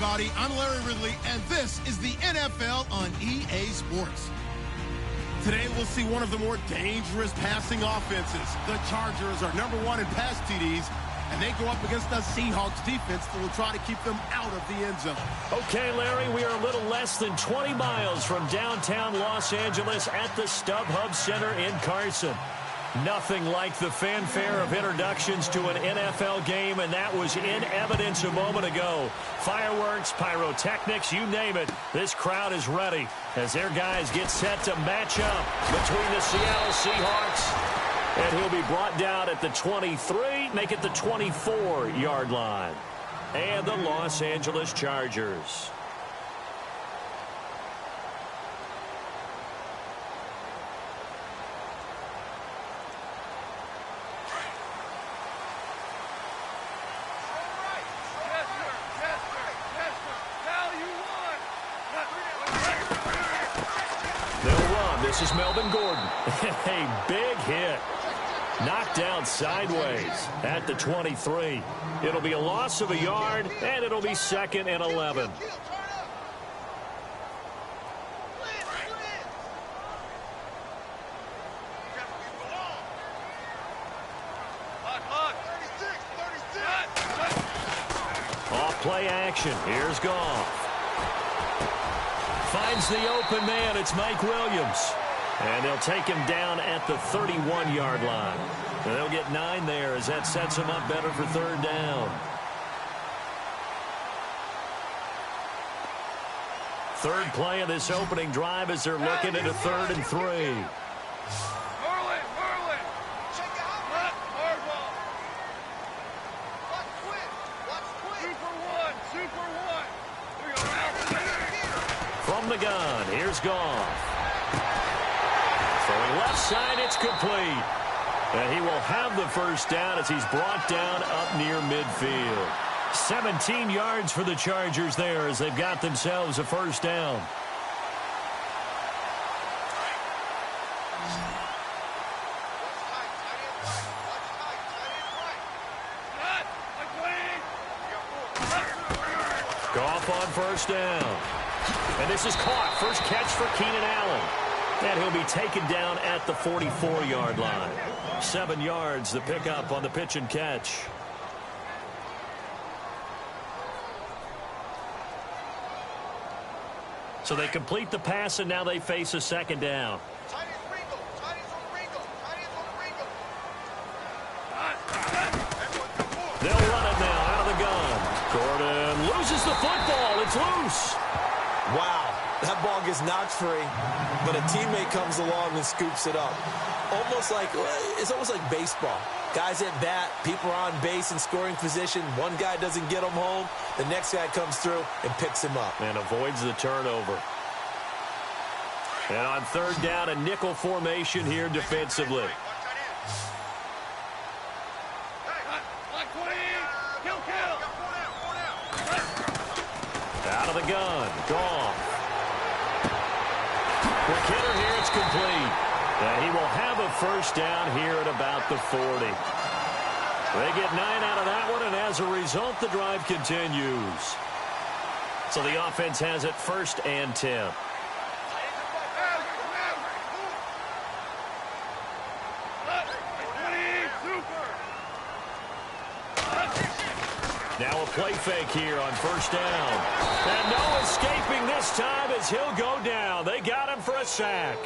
everybody. I'm Larry Ridley, and this is the NFL on EA Sports. Today, we'll see one of the more dangerous passing offenses. The Chargers are #1 in pass TDs, and they go up against the Seahawks defense that will try to keep them out of the end zone. Okay, Larry, we are a little less than 20 miles from downtown Los Angeles at the StubHub Center in Carson. Nothing like the fanfare of introductions to an NFL game, and that was in evidence a moment ago. Fireworks, pyrotechnics, you name it. This crowd is ready as their guys get set to match up between the Seattle Seahawks, and he'll be brought down at the 23, make it the 24-yard line. And the Los Angeles Chargers. This is Melvin Gordon. A big hit. Knocked down sideways at the 23. It'll be a loss of a yard, and it'll be 2nd and 11. Off play action. Here's Goff. Finds the open man. It's Mike Williams. And they'll take him down at the 31-yard line. And they'll get 9 there as that sets him up better for 3rd down. 3rd play of this opening drive as they're looking at a 3rd and 3. From the gun, here's Goff. Throwing left side, it's complete. And he will have the 1st down as he's brought down up near midfield. 17 yards for the Chargers there as they've got themselves a 1st down. Goff on 1st down. And this is caught. First catch for Keenan Allen. And he'll be taken down at the 44-yard line. 7 yards, the pickup on the pitch and catch. So they complete the pass, and now they face a 2nd down. They'll run it now out of the gun. Gordon loses the football. It's loose. Wow. That ball gets knocked free, but a teammate comes along and scoops it up. It's almost like baseball. Guys at bat, people are on base in scoring position. One guy doesn't get him home. The next guy comes through and picks him up. And avoids the turnover. And on 3rd down, a nickel formation here defensively. Out of the gun. Goff. Quick hitter here, it's complete. And he will have a 1st down here at about the 40. They get 9 out of that one, and as a result, the drive continues. So the offense has it 1st and 10. Now a play fake here on 1st down. And no escaping this time as he'll go down. They got him for a sack.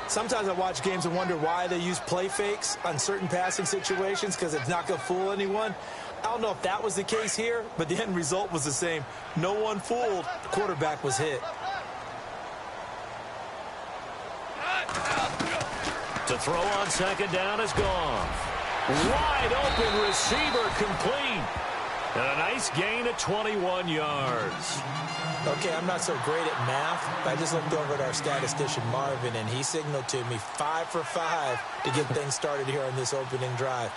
Sometimes I watch games and wonder why they use play fakes on certain passing situations, because it's not going to fool anyone. I don't know if that was the case here, but the end result was the same. No one fooled. The quarterback was hit. To throw on 2nd down is Goff. Wide open receiver complete. And a nice gain of 21 yards. Okay, I'm not so great at math, but I just looked over at our statistician, Marvin, and he signaled to me 5 for 5 to get things started here on this opening drive.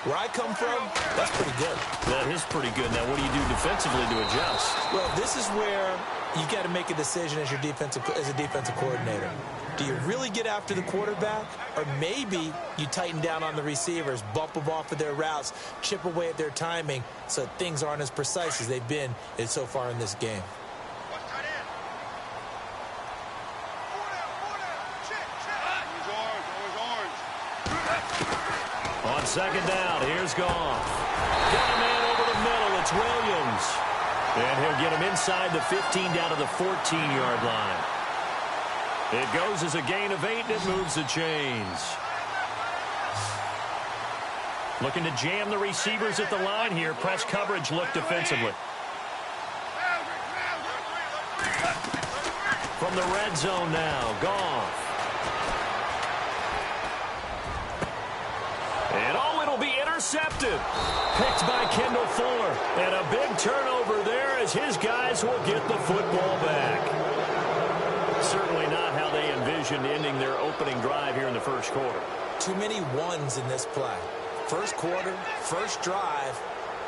Where I come from, that's pretty good. That is pretty good. Now, what do you do defensively to adjust? Well, this is where you've got to make a decision as a defensive coordinator. Do you really get after the quarterback, or maybe you tighten down on the receivers, bump them off of their routes, chip away at their timing so things aren't as precise as they've been so far in this game? On second down, here's Goff. Got a man over the middle. It's Williams. And he'll get him inside the 15 down to the 14-yard line. It goes as a gain of 8, and it moves the chains. Looking to jam the receivers at the line here. Press coverage look defensively. From the red zone now, Goff. And it'll be intercepted. Picked by Kendall Fuller. And a big turnover there as his guys will get the football back. Certainly not how they envisioned ending their opening drive here in the first quarter. Too many ones in this play. First quarter, first drive,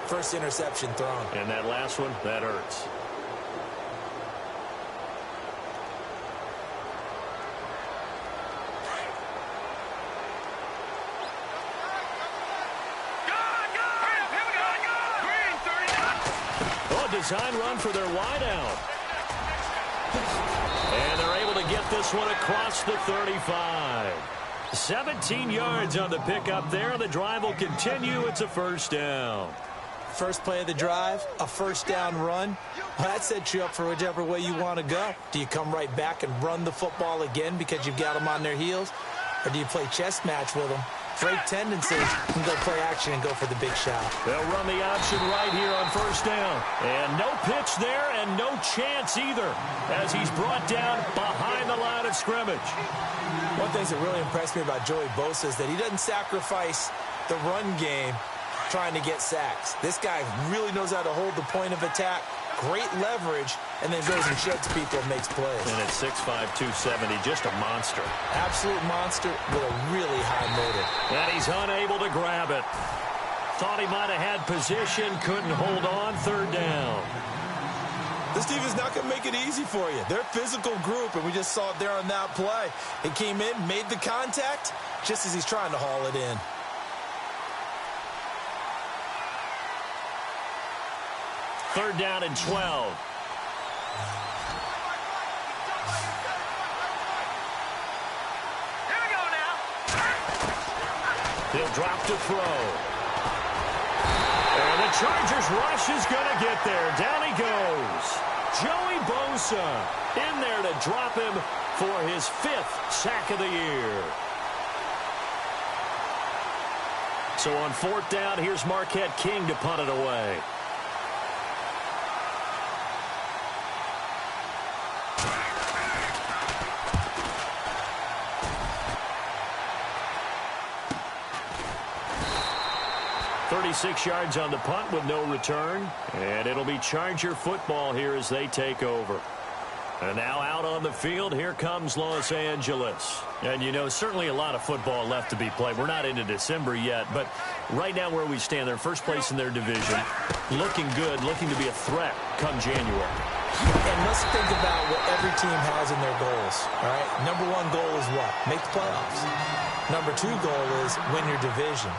first interception thrown. And that last one, that hurts. Design run for their wideout. And they're able to get this one across the 35. 17 yards on the pickup there. The drive will continue. It's a first down. First play of the drive, a first down run. Well, that sets you up for whichever way you want to go. Do you come right back and run the football again because you've got them on their heels? Or do you play chess match with them? Break tendencies and go play action and go for the big shot. They'll run the option right here on first down. And no pitch there and no chance either as he's brought down behind the line of scrimmage. One thing that really impressed me about Joey Bosa is that he doesn't sacrifice the run game trying to get sacks. This guy really knows how to hold the point of attack, great leverage, and then goes and sheds people and makes plays. And at 6'5", 270, just a monster. Absolute monster with a really high motor. And he's unable to grab it. Thought he might have had position, couldn't hold on, third down. This team is not going to make it easy for you. They're a physical group, and we just saw it there on that play. It came in, made the contact, just as he's trying to haul it in. Third down and 12. Here we go now. He'll drop to throw. And the Chargers rush is going to get there. Down he goes. Joey Bosa in there to drop him for his 5th sack of the year. So on fourth down, here's Marquette King to punt it away. Six yards on the punt with no return. And it'll be Charger football here as they take over. And now out on the field, here comes Los Angeles. And, you know, certainly a lot of football left to be played. We're not into December yet, but right now where we stand, they're first place in their division. Looking good, looking to be a threat come January. And let's think about what every team has in their goals, all right? Number one goal is what? Make the playoffs. Number two goal is win your division.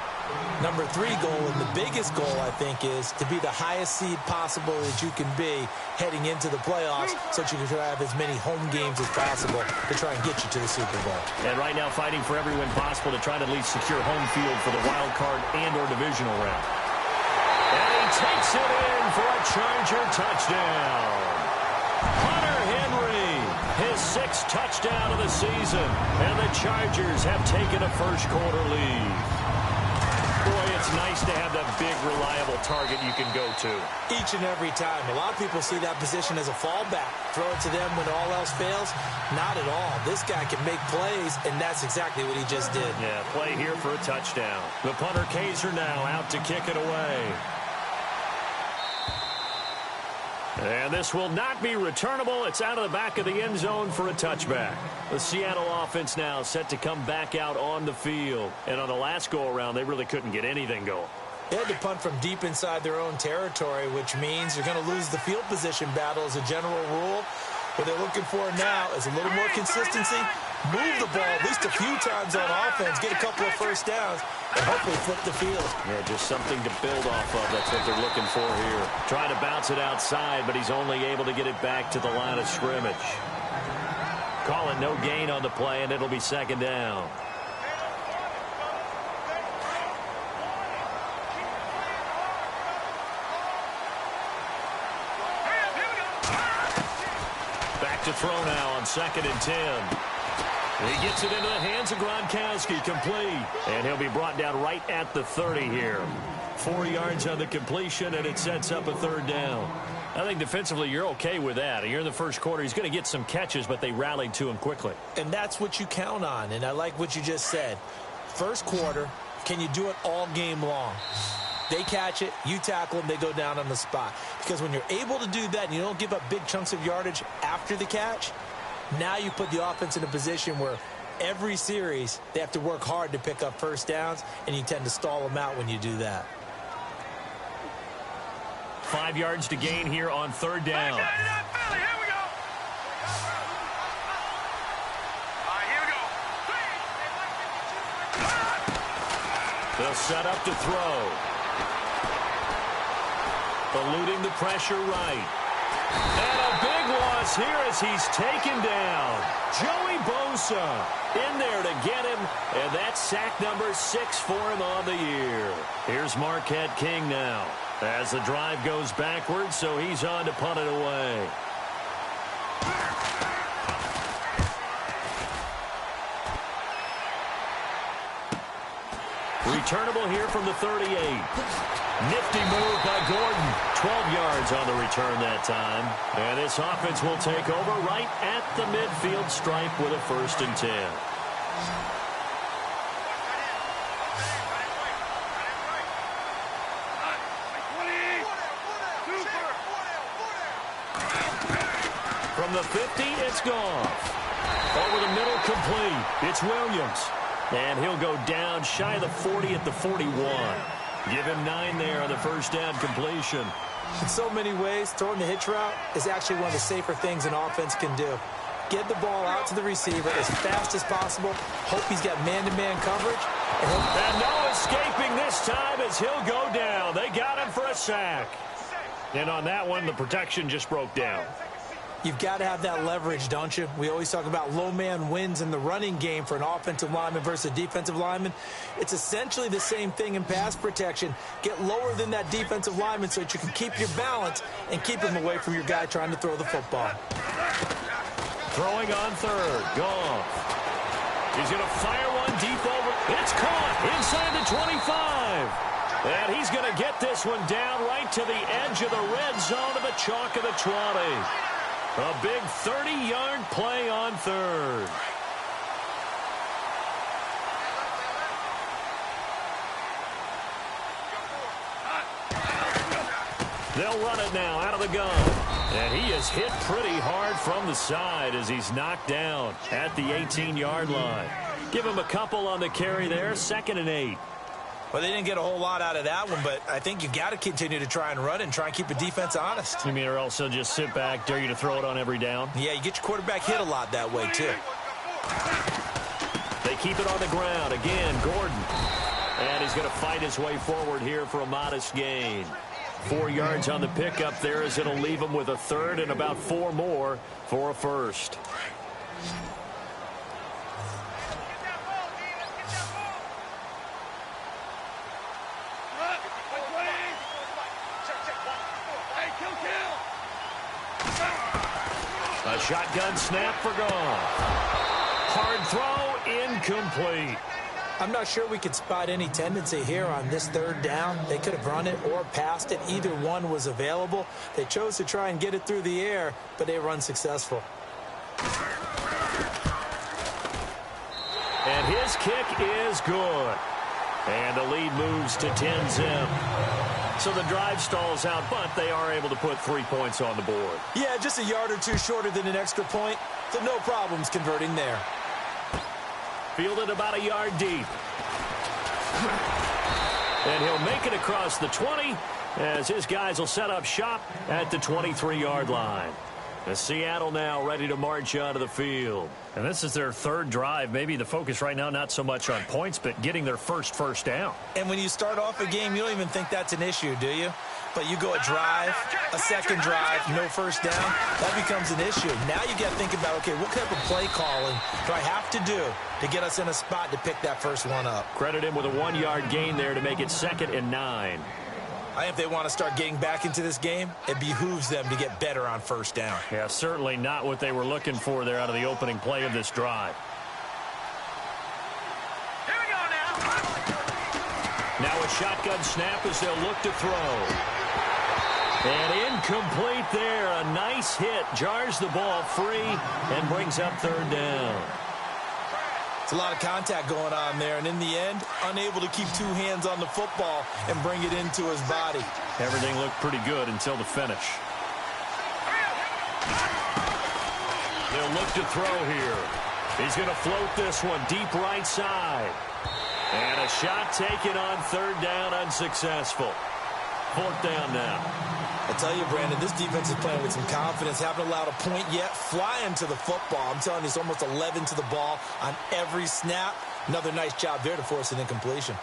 Number three goal, and the biggest goal, I think, is to be the highest seed possible that you can be heading into the playoffs so that you can have as many home games as possible to try and get you to the Super Bowl. And right now fighting for every win possible to try to at least secure home field for the wild card and or divisional round. And he takes it in for a Charger touchdown. Hunter Henry, his 6th touchdown of the season. And the Chargers have taken a first quarter lead. Boy, it's nice to have that big, reliable target you can go to. Each and every time. A lot of people see that position as a fallback. Throw it to them when all else fails. Not at all. This guy can make plays, and that's exactly what he just did. Yeah, play here for a touchdown. The punter Kaiser now out to kick it away. And this will not be returnable. It's out of the back of the end zone for a touchback. The Seattle offense now set to come back out on the field. And on the last go-around, they really couldn't get anything going. They had to punt from deep inside their own territory, which means you're going to lose the field position battle as a general rule. What they're looking for now is a little more consistency, move the ball at least a few times on offense, get a couple of first downs, and hopefully flip the field. Yeah, just something to build off of. That's what they're looking for here. Trying to bounce it outside, but he's only able to get it back to the line of scrimmage. Call it no gain on the play, and it'll be second down. Back to throw now on 2nd and 10. He gets it into the hands of Gronkowski, complete. And he'll be brought down right at the 30 here. 4 yards on the completion, and it sets up a 3rd down. I think defensively you're okay with that. You're in the first quarter. He's going to get some catches, but they rallied to him quickly. And that's what you count on, and I like what you just said. First quarter, can you do it all game long? They catch it, you tackle them, they go down on the spot. Because when you're able to do that and you don't give up big chunks of yardage after the catch, now you put the offense in a position where every series they have to work hard to pick up first downs, and you tend to stall them out when you do that. 5 yards to gain here on 3rd down. They'll set up to throw. Eluding the pressure right. And a big loss here as he's taken down. Joey Bosa in there to get him, and that's sack number 6 for him on the year. Here's Marquette King now as the drive goes backwards, so he's on to punt it away. Returnable here from the 38. Nifty move by Gordon. 12 yards on the return that time. And this offense will take over right at the midfield stripe with a 1st and 10. From the 50, it's Goff. Over the middle, complete. It's Williams. And he'll go down shy of the 40 at the 41. Give him 9 there on the 1st down completion. In so many ways, throwing the hitch route is actually one of the safer things an offense can do. Get the ball out to the receiver as fast as possible. Hope he's got man-to-man coverage. And no escaping this time as he'll go down. They got him for a sack. And on that one, the protection just broke down. You've got to have that leverage, don't you? We always talk about low man wins in the running game for an offensive lineman versus a defensive lineman. It's essentially the same thing in pass protection. Get lower than that defensive lineman so that you can keep your balance and keep him away from your guy trying to throw the football. Throwing on 3rd. Goff. He's going to fire one deep over. It's caught inside the 25. And he's going to get this one down right to the edge of the red zone of the chalk of the 20. A big 30-yard play on 3rd. They'll run it now out of the gun. And he is hit pretty hard from the side as he's knocked down at the 18-yard line. Give him a couple on the carry there, 2nd and 8. Well, they didn't get a whole lot out of that one, but I think you got to continue to try and run and try and keep the defense honest. You mean, or else they'll just sit back, dare you to throw it on every down? Yeah, you get your quarterback hit a lot that way, too. They keep it on the ground. Again, Gordon. And he's going to fight his way forward here for a modest gain. 4 yards on the pickup there as it'll leave him with a 3rd and about 4 more for a 1st. A shotgun snap for Goff. Hard throw, incomplete. I'm not sure we could spot any tendency here on this 3rd down. They could have run it or passed it. Either one was available. They chose to try and get it through the air, but they were unsuccessful. And his kick is good. And the lead moves to 10-zip. So the drive stalls out, but they are able to put 3 points on the board. Yeah, just a yard or two shorter than an extra point, so no problems converting there. Fielded about a yard deep. And he'll make it across the 20 as his guys will set up shop at the 23-yard line. The Seattle now ready to march onto the field. And this is their third drive. Maybe the focus right now not so much on points, but getting their first down. And when you start off a game, you don't even think that's an issue, do you? But you go a drive, a second drive, no first down, that becomes an issue. Now you got to think about, okay, what type of play calling do I have to do to get us in a spot to pick that first one up? Credit him with a 1-yard gain there to make it 2nd and 9. I think if they want to start getting back into this game, it behooves them to get better on first down. Yeah, certainly not what they were looking for there out of the opening play of this drive. Here we go now. Now a shotgun snap as they'll look to throw. And incomplete there. A nice hit. Jars the ball free and brings up 3rd down. A lot of contact going on there, and in the end, unable to keep 2 hands on the football and bring it into his body. Everything looked pretty good until the finish. They'll look to throw here. He's going to float this one deep right side. And a shot taken on 3rd down, unsuccessful. 4th down now. I tell you, Brandon, this defense is playing with some confidence. Haven't allowed a point yet. Flying to the football. I'm telling you, it's almost 11 to the ball on every snap. Another nice job there to force an incompletion.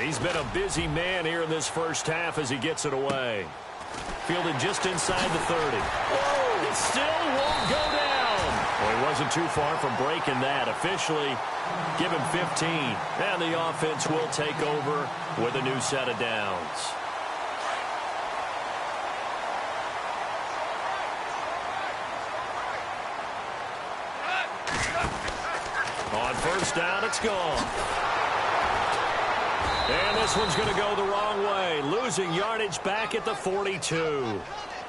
He's been a busy man here in this first half as he gets it away. Fielded just inside the 30. Whoa! It still won't go down. Well, he wasn't too far from breaking that. Officially, give him 15. And the offense will take over with a new set of downs. On first down, it's gone. And this one's going to go the wrong way. Losing yardage back at the 42.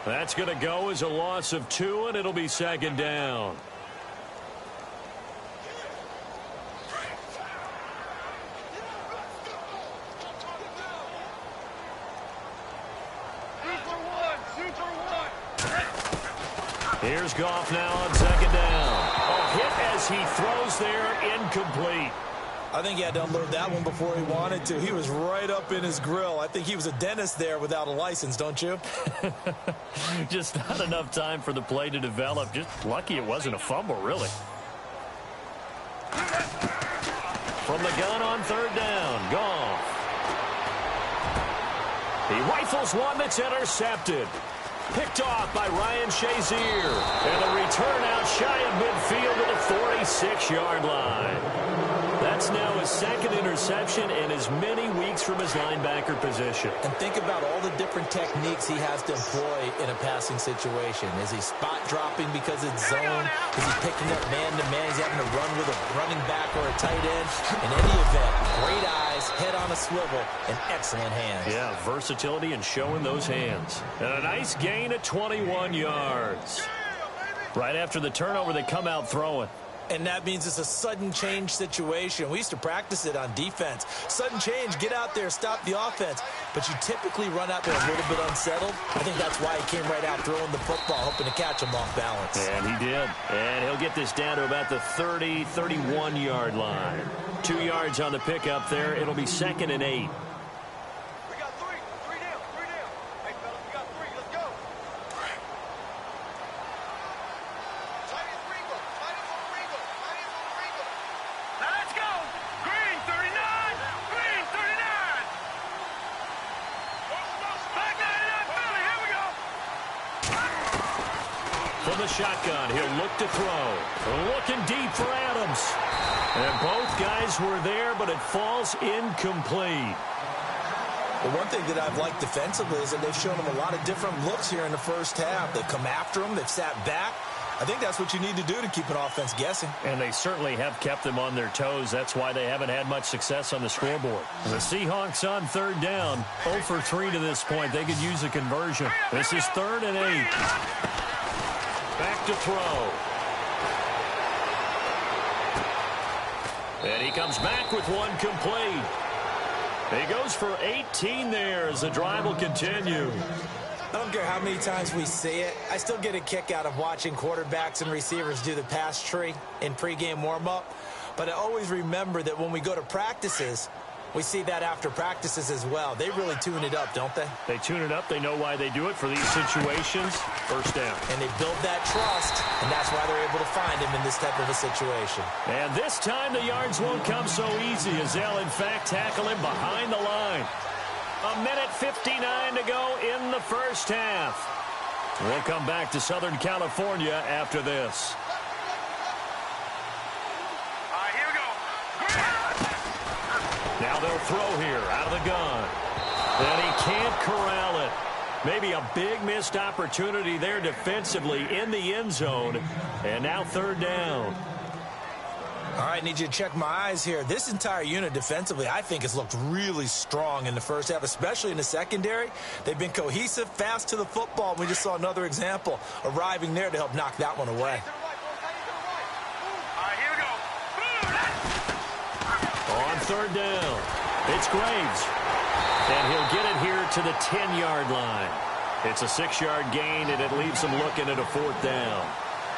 That's going to go as a loss of 2, and it'll be 2nd down. Here's Goff now on 2nd down. A hit as he throws there, incomplete. I think he had to unload that one before he wanted to. He was right up in his grill. I think he was a dentist there without a license, don't you? Just not enough time for the play to develop. Just lucky it wasn't a fumble, really. From the gun on 3rd down, Goff. He rifles one that's intercepted. Picked off by Ryan Shazier. And a return out shy of midfield at the 46-yard line. That's now his 2nd interception and as many weeks from his linebacker position. And think about all the different techniques he has to employ in a passing situation. Is he spot dropping because it's zone? Is he picking up man-to-man? He's having to run with a running back or a tight end? In any event, great eyes, head on a swivel, and excellent hands. Yeah, versatility and showing those hands. And a nice gain at 21 yards. Right after the turnover, they come out throwing. And that means it's a sudden change situation. We used to practice it on defense. Sudden change, get out there, stop the offense. But you typically run out there a little bit unsettled. I think that's why he came right out throwing the football, hoping to catch him off balance. And he did. And he'll get this down to about the 30, 31-yard line. 2 yards on the pickup there. It'll be 2nd and 8. We got 3. 3 down. 3 down. Hey, fellas, we got 3. Let's go. Let's go. Green 39. Green 39. Back 99 Philly. Here we go. From the shotgun, he'll look to throw. Looking deep for Adams. And both guys were there, but it falls incomplete. Well, one thing that I've liked defensively is that they've shown him a lot of different looks here in the first half. They've come after him. They've sat back. I think that's what you need to do to keep an offense guessing. And they certainly have kept them on their toes. That's why they haven't had much success on the scoreboard. The Seahawks on 3rd down, 0 for 3 to this point. They could use a conversion. This is 3rd and 8. Back to throw. And he comes back with one complete. He goes for 18 there as the drive will continue. I don't care how many times we see it. I still get a kick out of watching quarterbacks and receivers do the pass tree in pregame warm-up. But I always remember that when we go to practices, we see that after practices as well. They really tune it up, don't they? They tune it up. They know why they do it for these situations. First down. And they build that trust, and that's why they're able to find him in this type of a situation. And this time the yards won't come so easy as they'll, in fact, tackle him behind the line. 1:59 to go in the first half. We'll come back to Southern California after this. Now they'll throw here out of the gun. And he can't corral it. Maybe a big missed opportunity there defensively in the end zone. And now third down. All right, need you to check my eyes here. This entire unit defensively, I think, has looked really strong in the first half, especially in the secondary. They've been cohesive, fast to the football. We just saw another example arriving there to help knock that one away. On third down, it's Graves. And he'll get it here to the 10-yard line. It's a 6-yard gain, and it leaves him looking at a fourth down.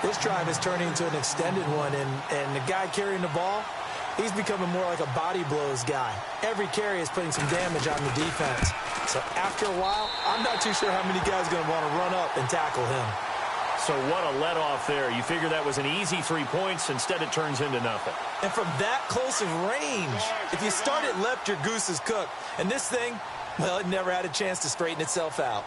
This drive is turning into an extended one, and the guy carrying the ball, he's becoming more like a body blows guy. Every carry is putting some damage on the defense. So after a while, I'm not too sure how many guys are going to want to run up and tackle him. So what a let-off there. You figure that was an easy 3 points. Instead, it turns into nothing. And from that close of range, if you start it left, your goose is cooked. And this thing, well, it never had a chance to straighten itself out.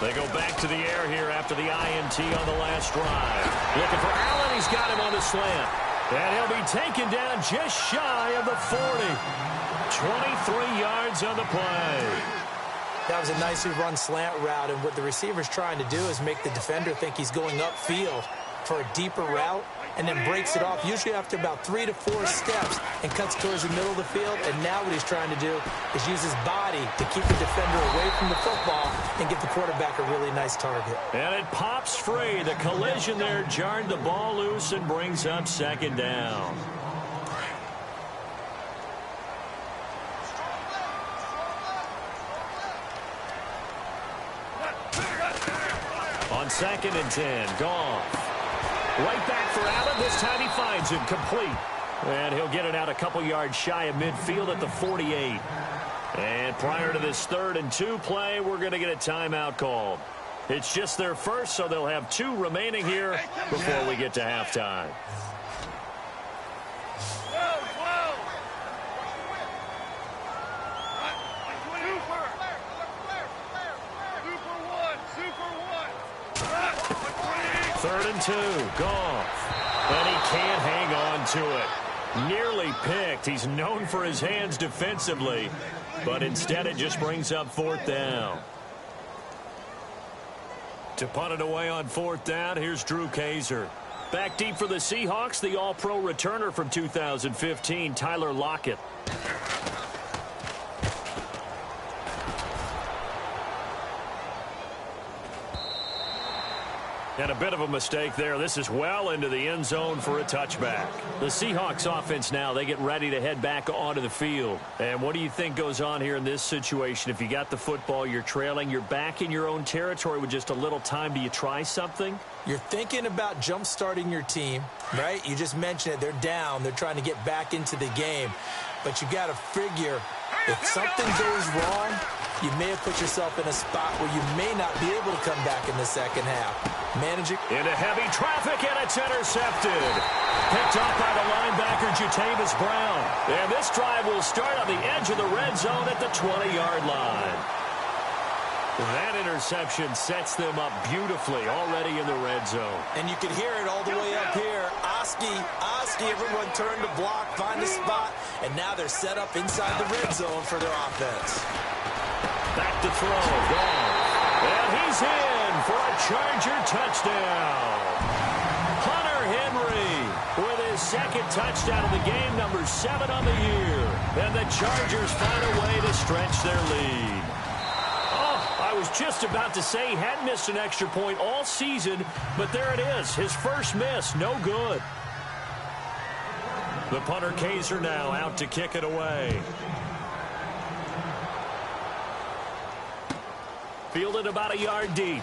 They go back to the air here after the INT on the last drive. Looking for Allen. He's got him on the slant. And he'll be taken down just shy of the 40. 23 yards on the play. That was a nicely run slant route, and what the receiver's trying to do is make the defender think he's going upfield for a deeper route, and then breaks it off, usually after about 3 to 4 steps, and cuts towards the middle of the field. And now what he's trying to do is use his body to keep the defender away from the football and give the quarterback a really nice target. And it pops free. The collision there jarred the ball loose and brings up second down. On 2nd and 10, Goff. Right back for Allen. This time he finds him complete. And he'll get it out a couple yards shy of midfield at the 48. And prior to this 3rd and 2 play, we're going to get a timeout called. It's just their first, so they'll have 2 remaining here before we get to halftime. Third and 2, Goff. And he can't hang on to it. Nearly picked. He's known for his hands defensively, but instead it just brings up 4th down. To punt it away on 4th down, here's Drew Kaiser. Back deep for the Seahawks, the All-Pro returner from 2015, Tyler Lockett. And a bit of a mistake there. This is well into the end zone for a touchback. The Seahawks offense now, they get ready to head back onto the field. And what do you think goes on here in this situation? If you got the football, you're trailing, you're back in your own territory with just a little time. Do you try something? You're thinking about jump-starting your team, right? You just mentioned it. They're down. They're trying to get back into the game. But you got to figure if something goes wrong, you may have put yourself in a spot where you may not be able to come back in the second half. Managing into heavy traffic, and it's intercepted. Picked off by the linebacker, Jatavis Brown. And this drive will start on the edge of the red zone at the 20-yard line. That interception sets them up beautifully already in the red zone. And you can hear it all the way up here. Oski, everyone turned to block, find a spot, and now they're set up inside the red zone for their offense. Back to throw, Goff. And he's in for a Charger touchdown. Hunter Henry with his 2nd touchdown of the game, number 7 on the year. And the Chargers find a way to stretch their lead. I was just about to say he hadn't missed an extra point all season, but there it is. His first miss, no good. The punter Kaiser now out to kick it away. Fielded about a yard deep.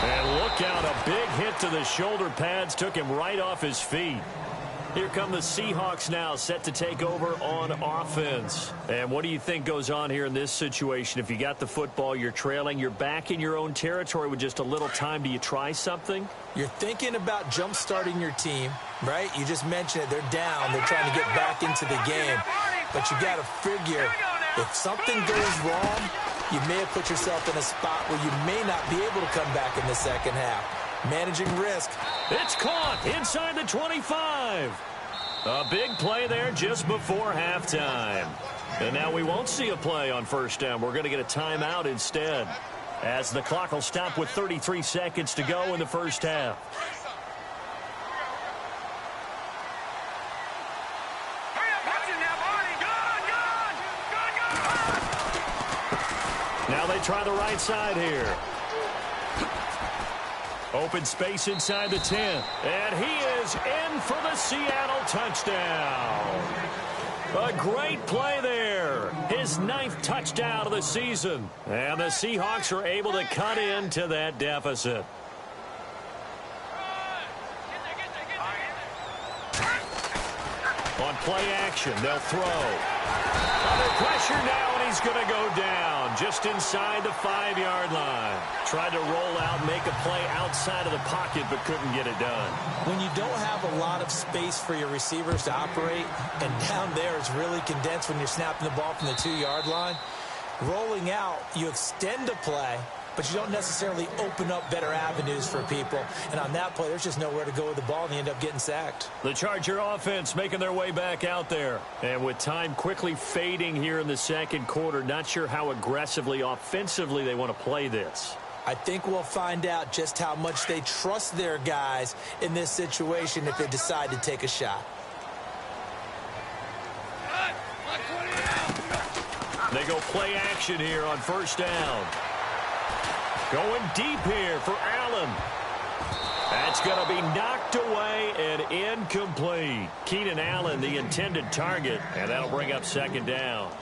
And look out, a big hit to the shoulder pads took him right off his feet. Here come the Seahawks now, set to take over on offense. And what do you think goes on here in this situation? If you got the football, you're trailing, you're back in your own territory with just a little time. Do you try something? You're thinking about jump-starting your team, right? You just mentioned it. They're down. They're trying to get back into the game. But you got to figure, if something goes wrong, you may have put yourself in a spot where you may not be able to come back in the second half. Managing risk. It's caught inside the 25. A big play there just before halftime. And now we won't see a play on first down. We're going to get a timeout instead, as the clock will stop with 33 seconds to go in the first half. Now they try the right side here. Open space inside the 10. And he is in for the Seattle touchdown. A great play there. His 9th touchdown of the season. And the Seahawks are able to cut into that deficit. On play action, they'll throw. Under pressure now, and he's going to go down just inside the 5-yard line. Tried to roll out, make a play outside of the pocket, but couldn't get it done. When you don't have a lot of space for your receivers to operate, and down there it's really condensed when you're snapping the ball from the 2-yard line, rolling out, you extend the play, but you don't necessarily open up better avenues for people. And on that play, there's just nowhere to go with the ball, and they end up getting sacked. The Charger offense making their way back out there. And with time quickly fading here in the second quarter, not sure how aggressively, offensively they want to play this. I think we'll find out just how much they trust their guys in this situation if they decide to take a shot. They go play action here on first down. Going deep here for Allen. That's going to be knocked away and incomplete. Keenan Allen, the intended target, and that'll bring up second down.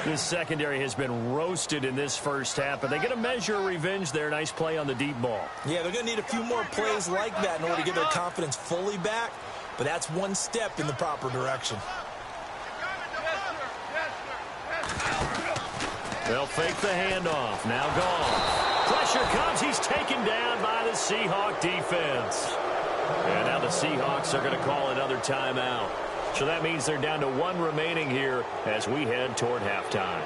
This secondary has been roasted in this first half, but they get a measure of revenge there. Nice play on the deep ball. Yeah, they're going to need a few more plays like that in order to get their confidence fully back, but that's one step in the proper direction. They'll fake the handoff. Now gone. Pressure comes. He's taken down by the Seahawk defense. And now the Seahawks are going to call another timeout. So that means they're down to 1 remaining here as we head toward halftime.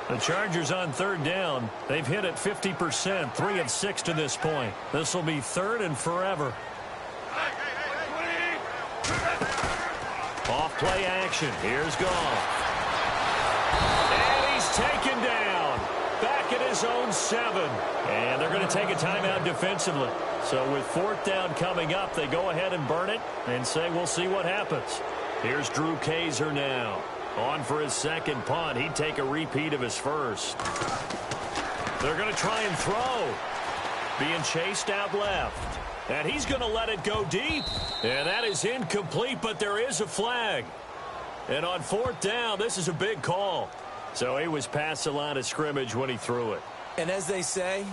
The Chargers on third down. They've hit it 50%, 3 of 6 to this point. This will be third and forever. Off play action. Here's Goff. And he's taken down. Back at his own 7. And they're going to take a timeout defensively. So with fourth down coming up, they go ahead and burn it and say we'll see what happens. Here's Drew Kaiser now. On for his second punt. He'd take a repeat of his first. They're going to try and throw. Being chased out left. And he's going to let it go deep. And that is incomplete, but there is a flag. And on fourth down, this is a big call. So he was past the line of scrimmage when he threw it. And as they say,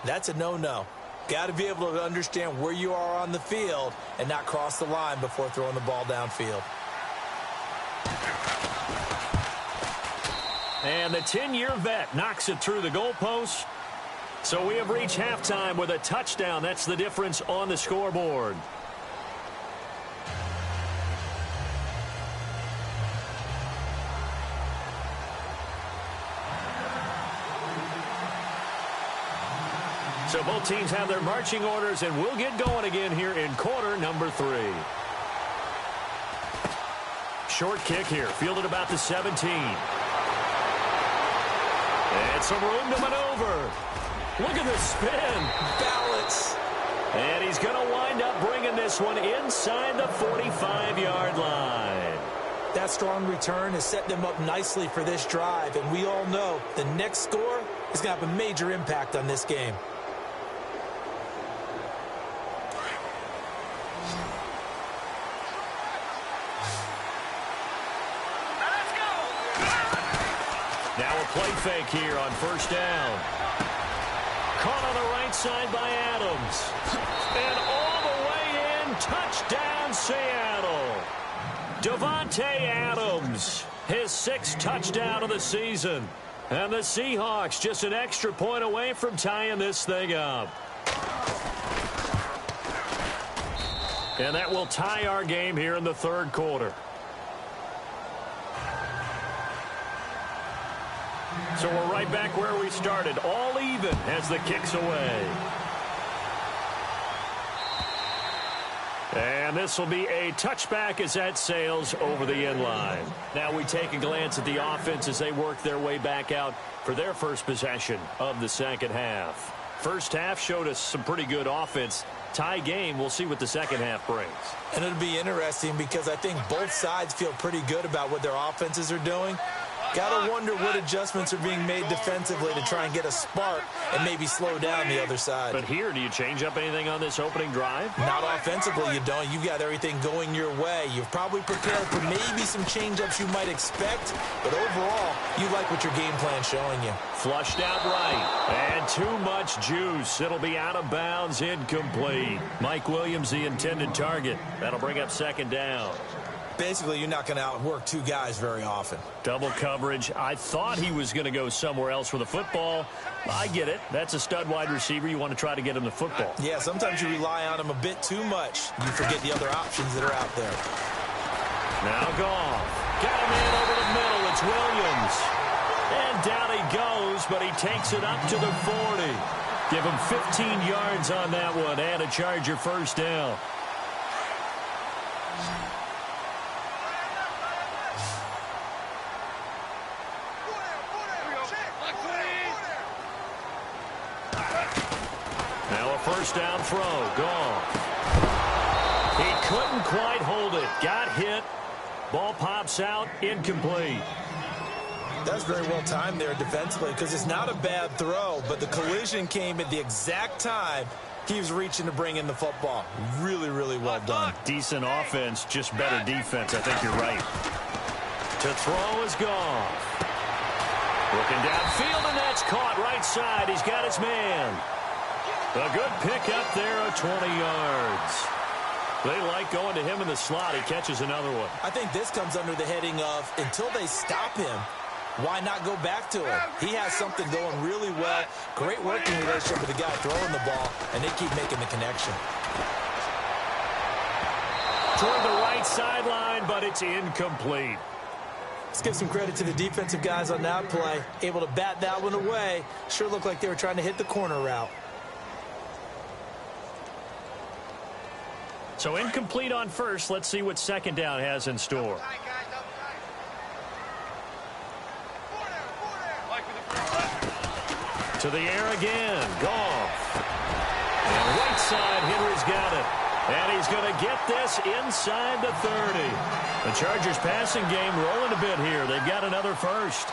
that's a no-no. Got to be able to understand where you are on the field and not cross the line before throwing the ball downfield. And the 10-year vet knocks it through the goalpost. So we have reached halftime with a touchdown. That's the difference on the scoreboard. So both teams have their marching orders, and we'll get going again here in quarter number 3. Short kick here, fielded about the 17. And some room to maneuver. Look at the spin. Balance. And he's going to wind up bringing this one inside the 45-yard line. That strong return has set them up nicely for this drive, and we all know the next score is going to have a major impact on this game. Now a play fake here on first down. Caught on the right side by Adams. And all the way in, touchdown Seattle. Davante Adams, his 6th touchdown of the season. And the Seahawks just an extra point away from tying this thing up. And that will tie our game here in the 3rd quarter. So we're right back where we started, all even as the kick's away. And this will be a touchback as that sails over the end line. Now we take a glance at the offense as they work their way back out for their first possession of the second half. First half showed us some pretty good offense. Tie game, we'll see what the second half brings. And it'll be interesting because I think both sides feel pretty good about what their offenses are doing. Got to wonder what adjustments are being made defensively to try and get a spark and maybe slow down the other side. But here, do you change up anything on this opening drive? Not offensively, you don't. You've got everything going your way. You've probably prepared for maybe some change-ups you might expect, but overall, you like what your game plan's showing you. Flushed out right, and too much juice. It'll be out of bounds, incomplete. Mike Williams, the intended target. That'll bring up 2nd down. Basically, you're not going to outwork 2 guys very often. Double coverage. I thought he was going to go somewhere else with the football. I get it. That's a stud wide receiver. You want to try to get him the football. Yeah, sometimes you rely on him a bit too much. You forget the other options that are out there. Now Goff. Got him in over the middle. It's Williams. And down he goes, but he takes it up to the 40. Give him 15 yards on that one and a Charger 1st down. Now a 1st down throw. Goff. He couldn't quite hold it. Got hit. Ball pops out. Incomplete. That's very well timed there defensively because it's not a bad throw, but the collision came at the exact time he was reaching to bring in the football. Really, really well done. Decent offense, just better defense. I think you're right. To throw is Goff. Looking downfield, and that's caught right side. He's got his man. A good pick up there of 20 yards. They like going to him in the slot. He catches another one. I think this comes under the heading of until they stop him, why not go back to him? He has something going really well. Great working relationship with the guy throwing the ball, and they keep making the connection. Toward the right sideline, but it's incomplete. Let's give some credit to the defensive guys on that play. Able to bat that one away. Sure looked like they were trying to hit the corner route. So incomplete on first. Let's see what 2nd down has in store. To the air again. Goff. And right side, Henry's got it. And he's going to get this inside the 30. The Chargers passing game rolling a bit here. They've got another 1st.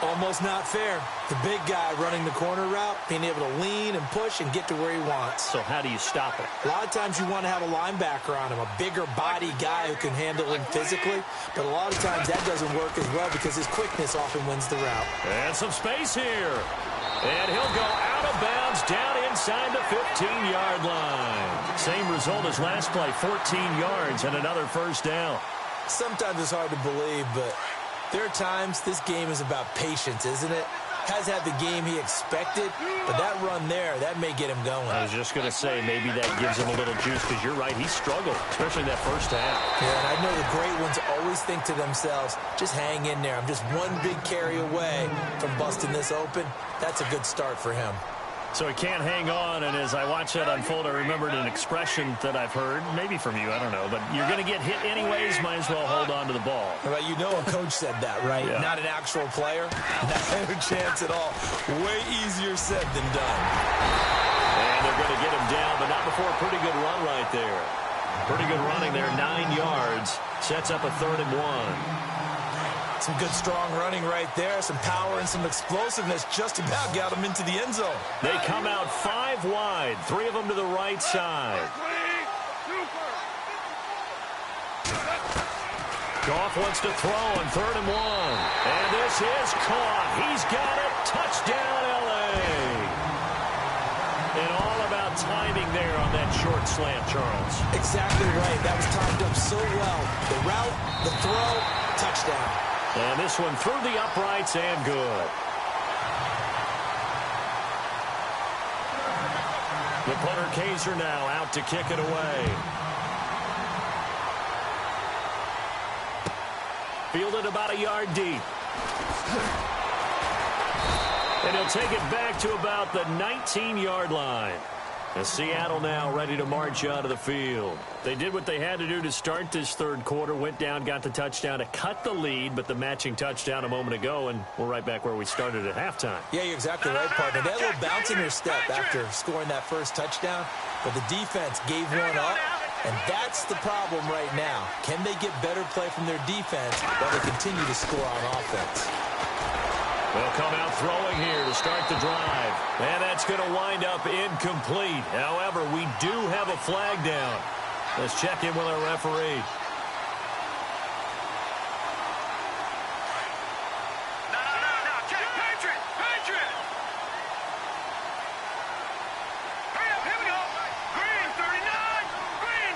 Almost not fair. The big guy running the corner route, being able to lean and push and get to where he wants. So how do you stop it? A lot of times you want to have a linebacker on him, a bigger body guy who can handle him physically. But a lot of times that doesn't work as well because his quickness often wins the route. And some space here. And he'll go out of bounds down inside the 15-yard line. Same result as last play, 14 yards and another 1st down. Sometimes it's hard to believe, but there are times this game is about patience, isn't it? Has had the game he expected, but that run there, that may get him going. I was just going to say, maybe that gives him a little juice because you're right, he struggled, especially that 1st half. Yeah, and I know the great ones always think to themselves, just hang in there. I'm just one big carry away from busting this open. That's a good start for him. So he can't hang on, and as I watch that unfold, I remembered an expression that I've heard, maybe from you, I don't know, but you're going to get hit anyways, might as well hold on to the ball. Well, you know a coach said that, right? Yeah. Not an actual player. Not a chance at all. Way easier said than done. And they're going to get him down, but not before a pretty good run right there. Pretty good running there, 9 yards. Sets up a 3rd and 1. Some good strong running right there. Some power and some explosiveness just about got him into the end zone. They come out 5 wide. 3 of them to the right side. Goff wants to throw on 3rd and 1. And this is caught. He's got it. Touchdown, L.A. timing there on that short slant, Charles. Exactly right. That was timed up so well. The route, the throw, touchdown. And this one through the uprights and good. The punter Kaiser now out to kick it away. Fielded about a yard deep. And he'll take it back to about the 19-yard line. And Seattle now ready to march out of the field. They did what they had to do to start this third quarter. Went down, got the touchdown to cut the lead, but the matching touchdown a moment ago, and we're right back where we started at halftime. Yeah, you're exactly right, partner. They had a little bounce in their step after scoring that first touchdown, but the defense gave one up, and that's the problem right now. Can they get better play from their defense while they continue to score on offense? They'll come out throwing here to start the drive. And that's going to wind up incomplete. However, we do have a flag down. Let's check in with our referee. No. Check. Patriot. Hurry up. Here we go. Green, 39. Green.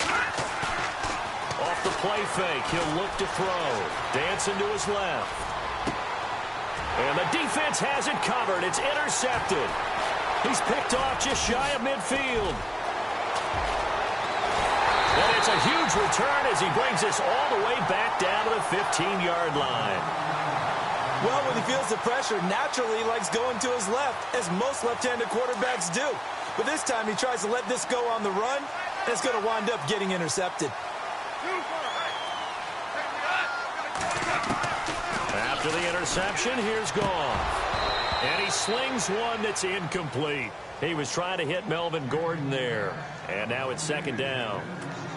Off the play fake, he'll look to throw. Dancing to his left. And the defense has it covered. It's intercepted. He's picked off just shy of midfield. And it's a huge return as he brings us all the way back down to the 15-yard line. Well, when he feels the pressure, naturally he likes going to his left, as most left-handed quarterbacks do. But this time he tries to let this go on the run, and it's going to wind up getting intercepted. After the interception, here's Goff. And he slings one that's incomplete. He was trying to hit Melvin Gordon there. And now it's second down.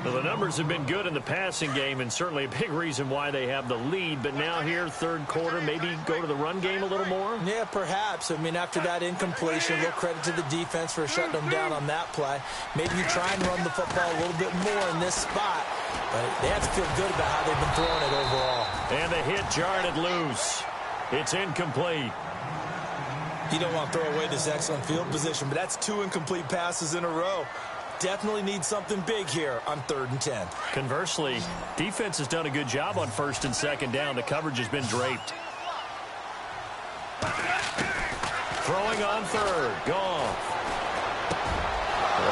Now, the numbers have been good in the passing game, and certainly a big reason why they have the lead. But now here, third quarter, maybe go to the run game a little more? Yeah, perhaps. I mean, after that incompletion, a little credit to the defense for shutting them down on that play. Maybe you try and run the football a little bit more in this spot. But they have to feel good about how they've been throwing it overall. And the hit jarred it loose. It's incomplete. You don't want to throw away this excellent field position, but that's 2 incomplete passes in a row. Definitely need something big here on 3rd and 10. Conversely, defense has done a good job on 1st and 2nd down. The coverage has been draped. Throwing on 3rd. Goff.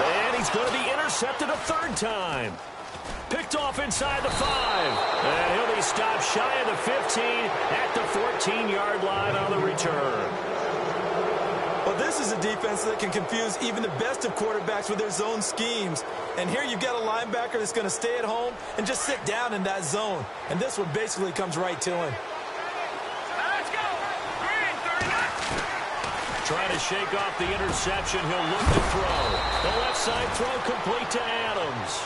And he's going to be intercepted a 3rd time. Picked off inside the 5. And he'll be stopped shy of the 15 at the 14-yard line on the return. Well, this is a defense that can confuse even the best of quarterbacks with their zone schemes. And here you've got a linebacker that's going to stay at home and just sit down in that zone. And this one basically comes right to him. Let's go. Green, 39. Trying to shake off the interception. He'll look to throw. The left side throw complete to Adams.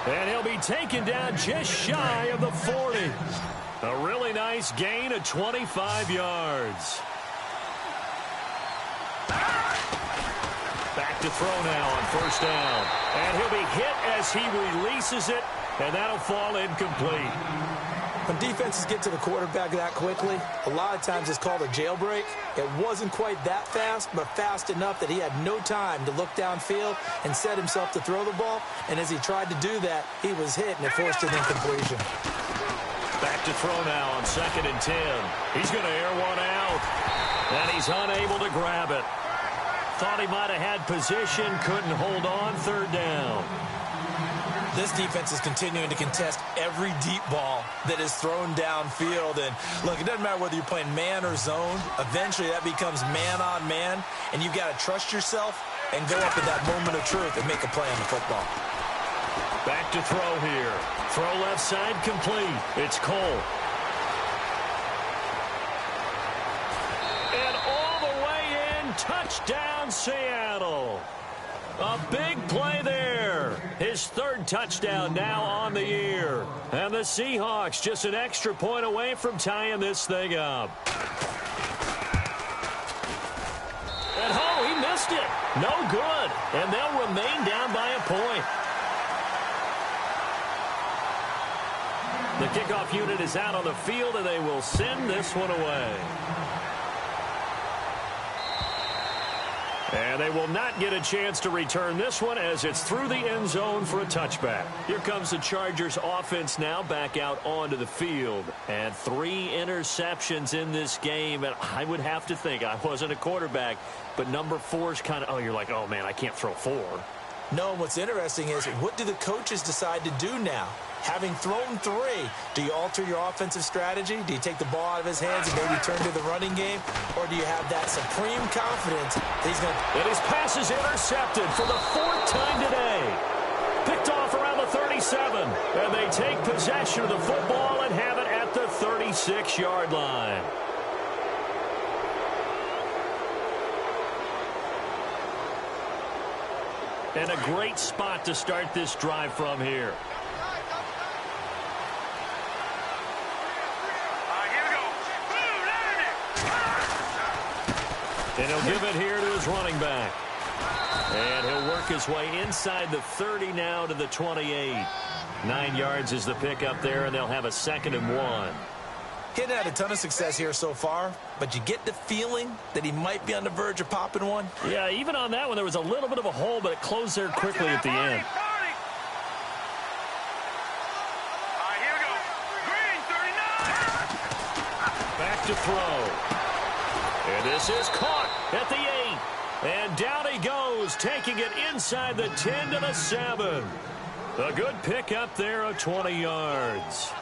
And he'll be taken down just shy of the 40. A really nice gain of 25 yards. Back to throw now on 1st down. And he'll be hit as he releases it, and that'll fall incomplete. When defenses get to the quarterback that quickly, a lot of times it's called a jailbreak. It wasn't quite that fast, but fast enough that he had no time to look downfield and set himself to throw the ball. And as he tried to do that, he was hit, and it forced an incompletion. Back to throw now on 2nd and 10. He's going to air one out, and he's unable to grab it. Thought he might have had position, couldn't hold on, 3rd down. This defense is continuing to contest every deep ball that is thrown downfield. And, look, it doesn't matter whether you're playing man or zone. Eventually, that becomes man on man, and you've got to trust yourself and go up at that moment of truth and make a play on the football. Back to throw here. Throw left side complete. It's Cole. And all the way in, touchdown Seattle. A big play there. His 3rd touchdown now on the year. And the Seahawks just an extra point away from tying this thing up. And oh, he missed it. No good. And they'll remain down by a point. The kickoff unit is out on the field, and they will send this one away. And they will not get a chance to return this one as it's through the end zone for a touchback. Here comes the Chargers offense now back out onto the field. And 3 interceptions in this game. And I would have to think, I wasn't a quarterback, but number 4 is kind of, oh, you're like, oh, man, I can't throw 4. No, what's interesting is what do the coaches decide to do now? Having thrown 3, do you alter your offensive strategy? Do you take the ball out of his hands and maybe turn to the running game? Or do you have that supreme confidence that he's going to... And his pass is intercepted for the 4th time today. Picked off around the 37. And they take possession of the football and have it at the 36-yard line. And a great spot to start this drive from here. And he'll give it here to his running back. And he'll work his way inside the 30 now to the 28. 9 yards is the pickup there, and they'll have a 2nd and 1. He hadn't had a ton of success here so far, but you get the feeling that he might be on the verge of popping one. Yeah, even on that one, there was a little bit of a hole, but it closed there quickly at the end. Here we go. Green, 39. Back to throw. And this is caught at the 8. And down he goes, taking it inside the 10 to the 7. A good pickup there of 20 yards.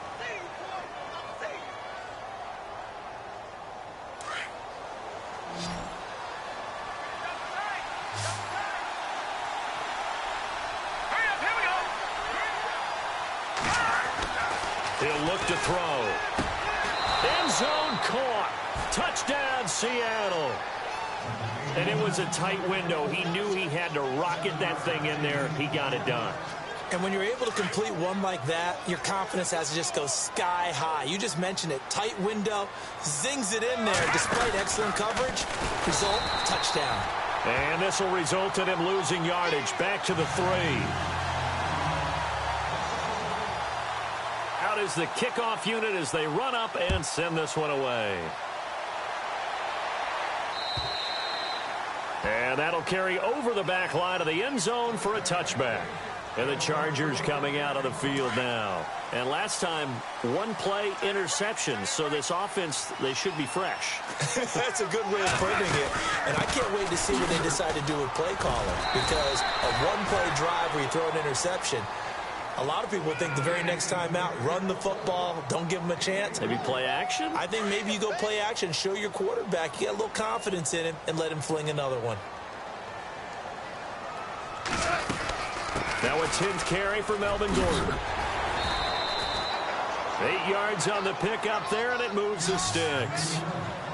He'll look to throw. End zone caught. Touchdown, Seattle. And it was a tight window. He knew he had to rocket that thing in there. He got it done. And when you're able to complete one like that, your confidence has to just go sky high. You just mentioned it. Tight window, zings it in there despite excellent coverage. Result, touchdown. And this will result in him losing yardage. Back to the 3. Out is the kickoff unit as they run up and send this one away. And that'll carry over the back line of the end zone for a touchback. And the Chargers coming out of the field now. And last time, 1 play interception. So this offense, they should be fresh. That's a good way of putting it. And I can't wait to see what they decide to do with play calling. Because a 1-play drive where you throw an interception, a lot of people think the very next time out, run the football, don't give him a chance. Maybe play action? I think maybe you go play action, show your quarterback, you get a little confidence in him, and let him fling another one. Now a 10th carry for Melvin Gordon. 8 yards on the pickup there, and it moves the sticks.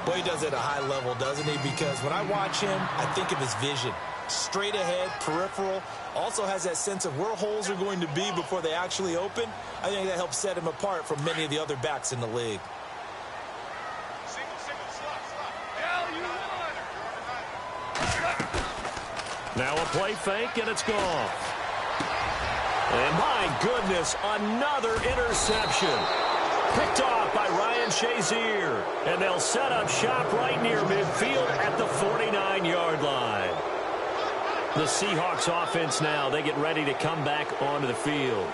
Boy, he does it at a high level, doesn't he? Because when I watch him, I think of his vision. Straight ahead, peripheral, also has that sense of where holes are going to be before they actually open. I think that helps set him apart from many of the other backs in the league. Now a play fake, and it's gone. And my goodness, another interception. Picked off by Ryan Shazier. And they'll set up shop right near midfield at the 49-yard line. The Seahawks offense now, they get ready to come back onto the field.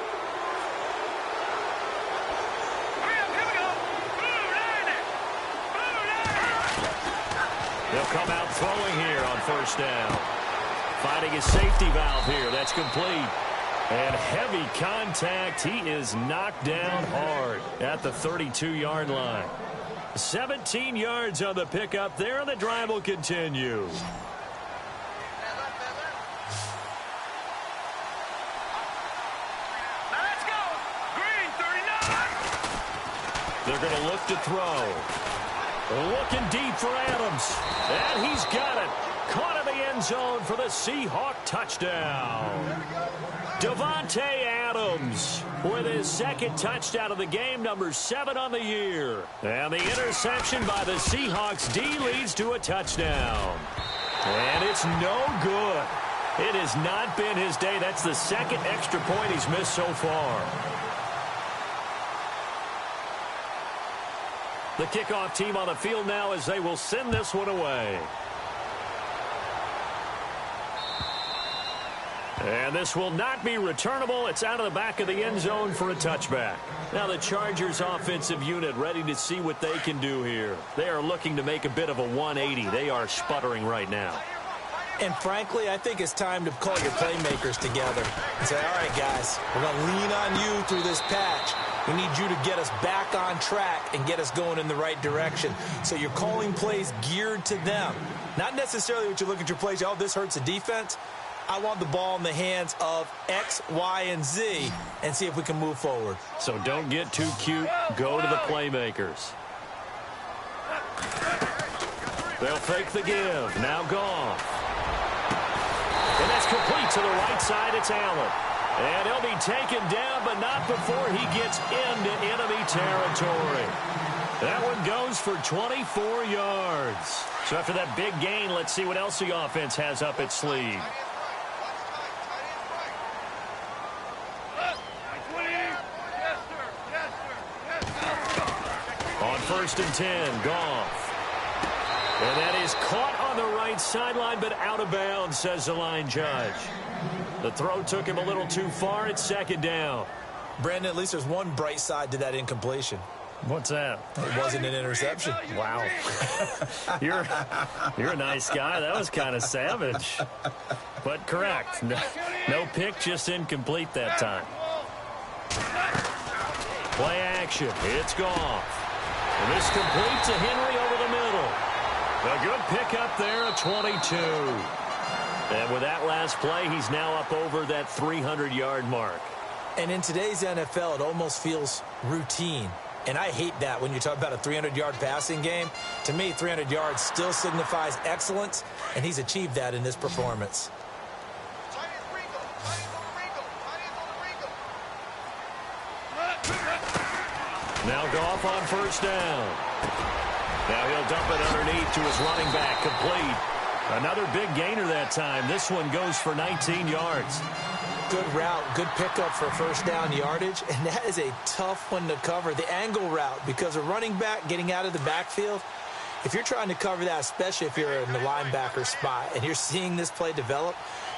They'll come out throwing here on first down. Finding his safety valve here. That's complete. And heavy contact. He is knocked down hard at the 32-yard line. 17 yards on the pickup there, and the drive will continue. Let's go. Green, 39. They're going to look to throw. Looking deep for Adams. And he's got it. Caught in the end zone for the Seahawk touchdown. Davante Adams with his 2nd touchdown of the game, number 7 on the year. And the interception by the Seahawks D leads to a touchdown. And it's no good. It has not been his day. That's the 2nd extra point he's missed so far. The kickoff team on the field now as they will send this one away. And this will not be returnable. It's out of the back of the end zone for a touchback. Now the Chargers offensive unit ready to see what they can do here. They are looking to make a bit of a 180. They are sputtering right now. And frankly, I think it's time to call your playmakers together and say, all right, guys, we're going to lean on you through this patch. We need you to get us back on track and get us going in the right direction. So you're calling plays geared to them. Not necessarily what you look at your plays, oh, this hurts the defense. I want the ball in the hands of X, Y, and Z and see if we can move forward. So don't get too cute. Go to the playmakers. They'll fake the give. Now gone. And that's complete to the right side. It's Allen. And he'll be taken down, but not before he gets into enemy territory. That one goes for 24 yards. So after that big gain, let's see what else the offense has up its sleeve. On 1st and 10, Goff. And that is caught on the right sideline, but out of bounds, says the line judge. The throw took him a little too far. It's 2nd down. Brandon, at least there's one bright side to that incompletion. What's that? It wasn't an interception. Wow. You're a nice guy. That was kind of savage. But correct. No pick, just incomplete that time. Play action. It's Goff. And this complete to Henry over the middle. A good pickup there at 22. And with that last play, he's now up over that 300-yard mark. And in today's NFL, it almost feels routine. And I hate that when you talk about a 300-yard passing game. To me, 300 yards still signifies excellence, and he's achieved that in this performance. Now Goff on 1st down. Now he'll dump it underneath to his running back, complete. Another big gainer that time. This one goes for 19 yards. Good route, good pickup for 1st down yardage, and that is a tough one to cover. The angle route, because a running back getting out of the backfield, if you're trying to cover that, especially if you're in the linebacker spot and you're seeing this play develop,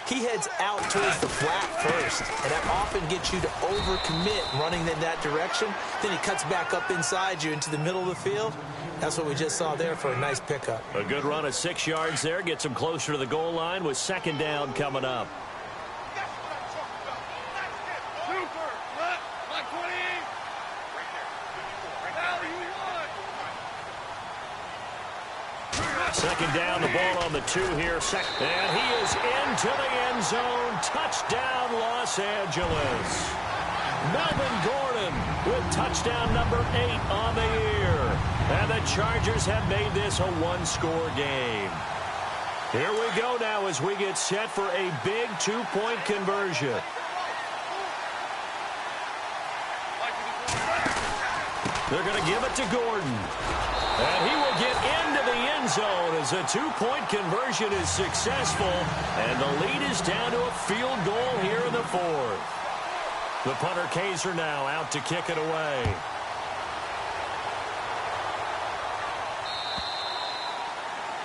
he heads out towards the flat first, and that often gets you to overcommit running in that direction. Then he cuts back up inside you into the middle of the field. That's what we just saw there for a nice pickup. A good run of 6 yards there. Gets him closer to the goal line with 2nd down coming up. Second down, the ball on the 2 here. And he is into the end zone. Touchdown, Los Angeles. Melvin Gordon with touchdown number 8 on the year. And the Chargers have made this a one-score game. Here we go now as we get set for a big 2-point conversion. They're going to give it to Gordon. And he will get into the end zone as a 2-point conversion is successful. And the lead is down to a field goal here in the 4th. The punter Kaiser now out to kick it away.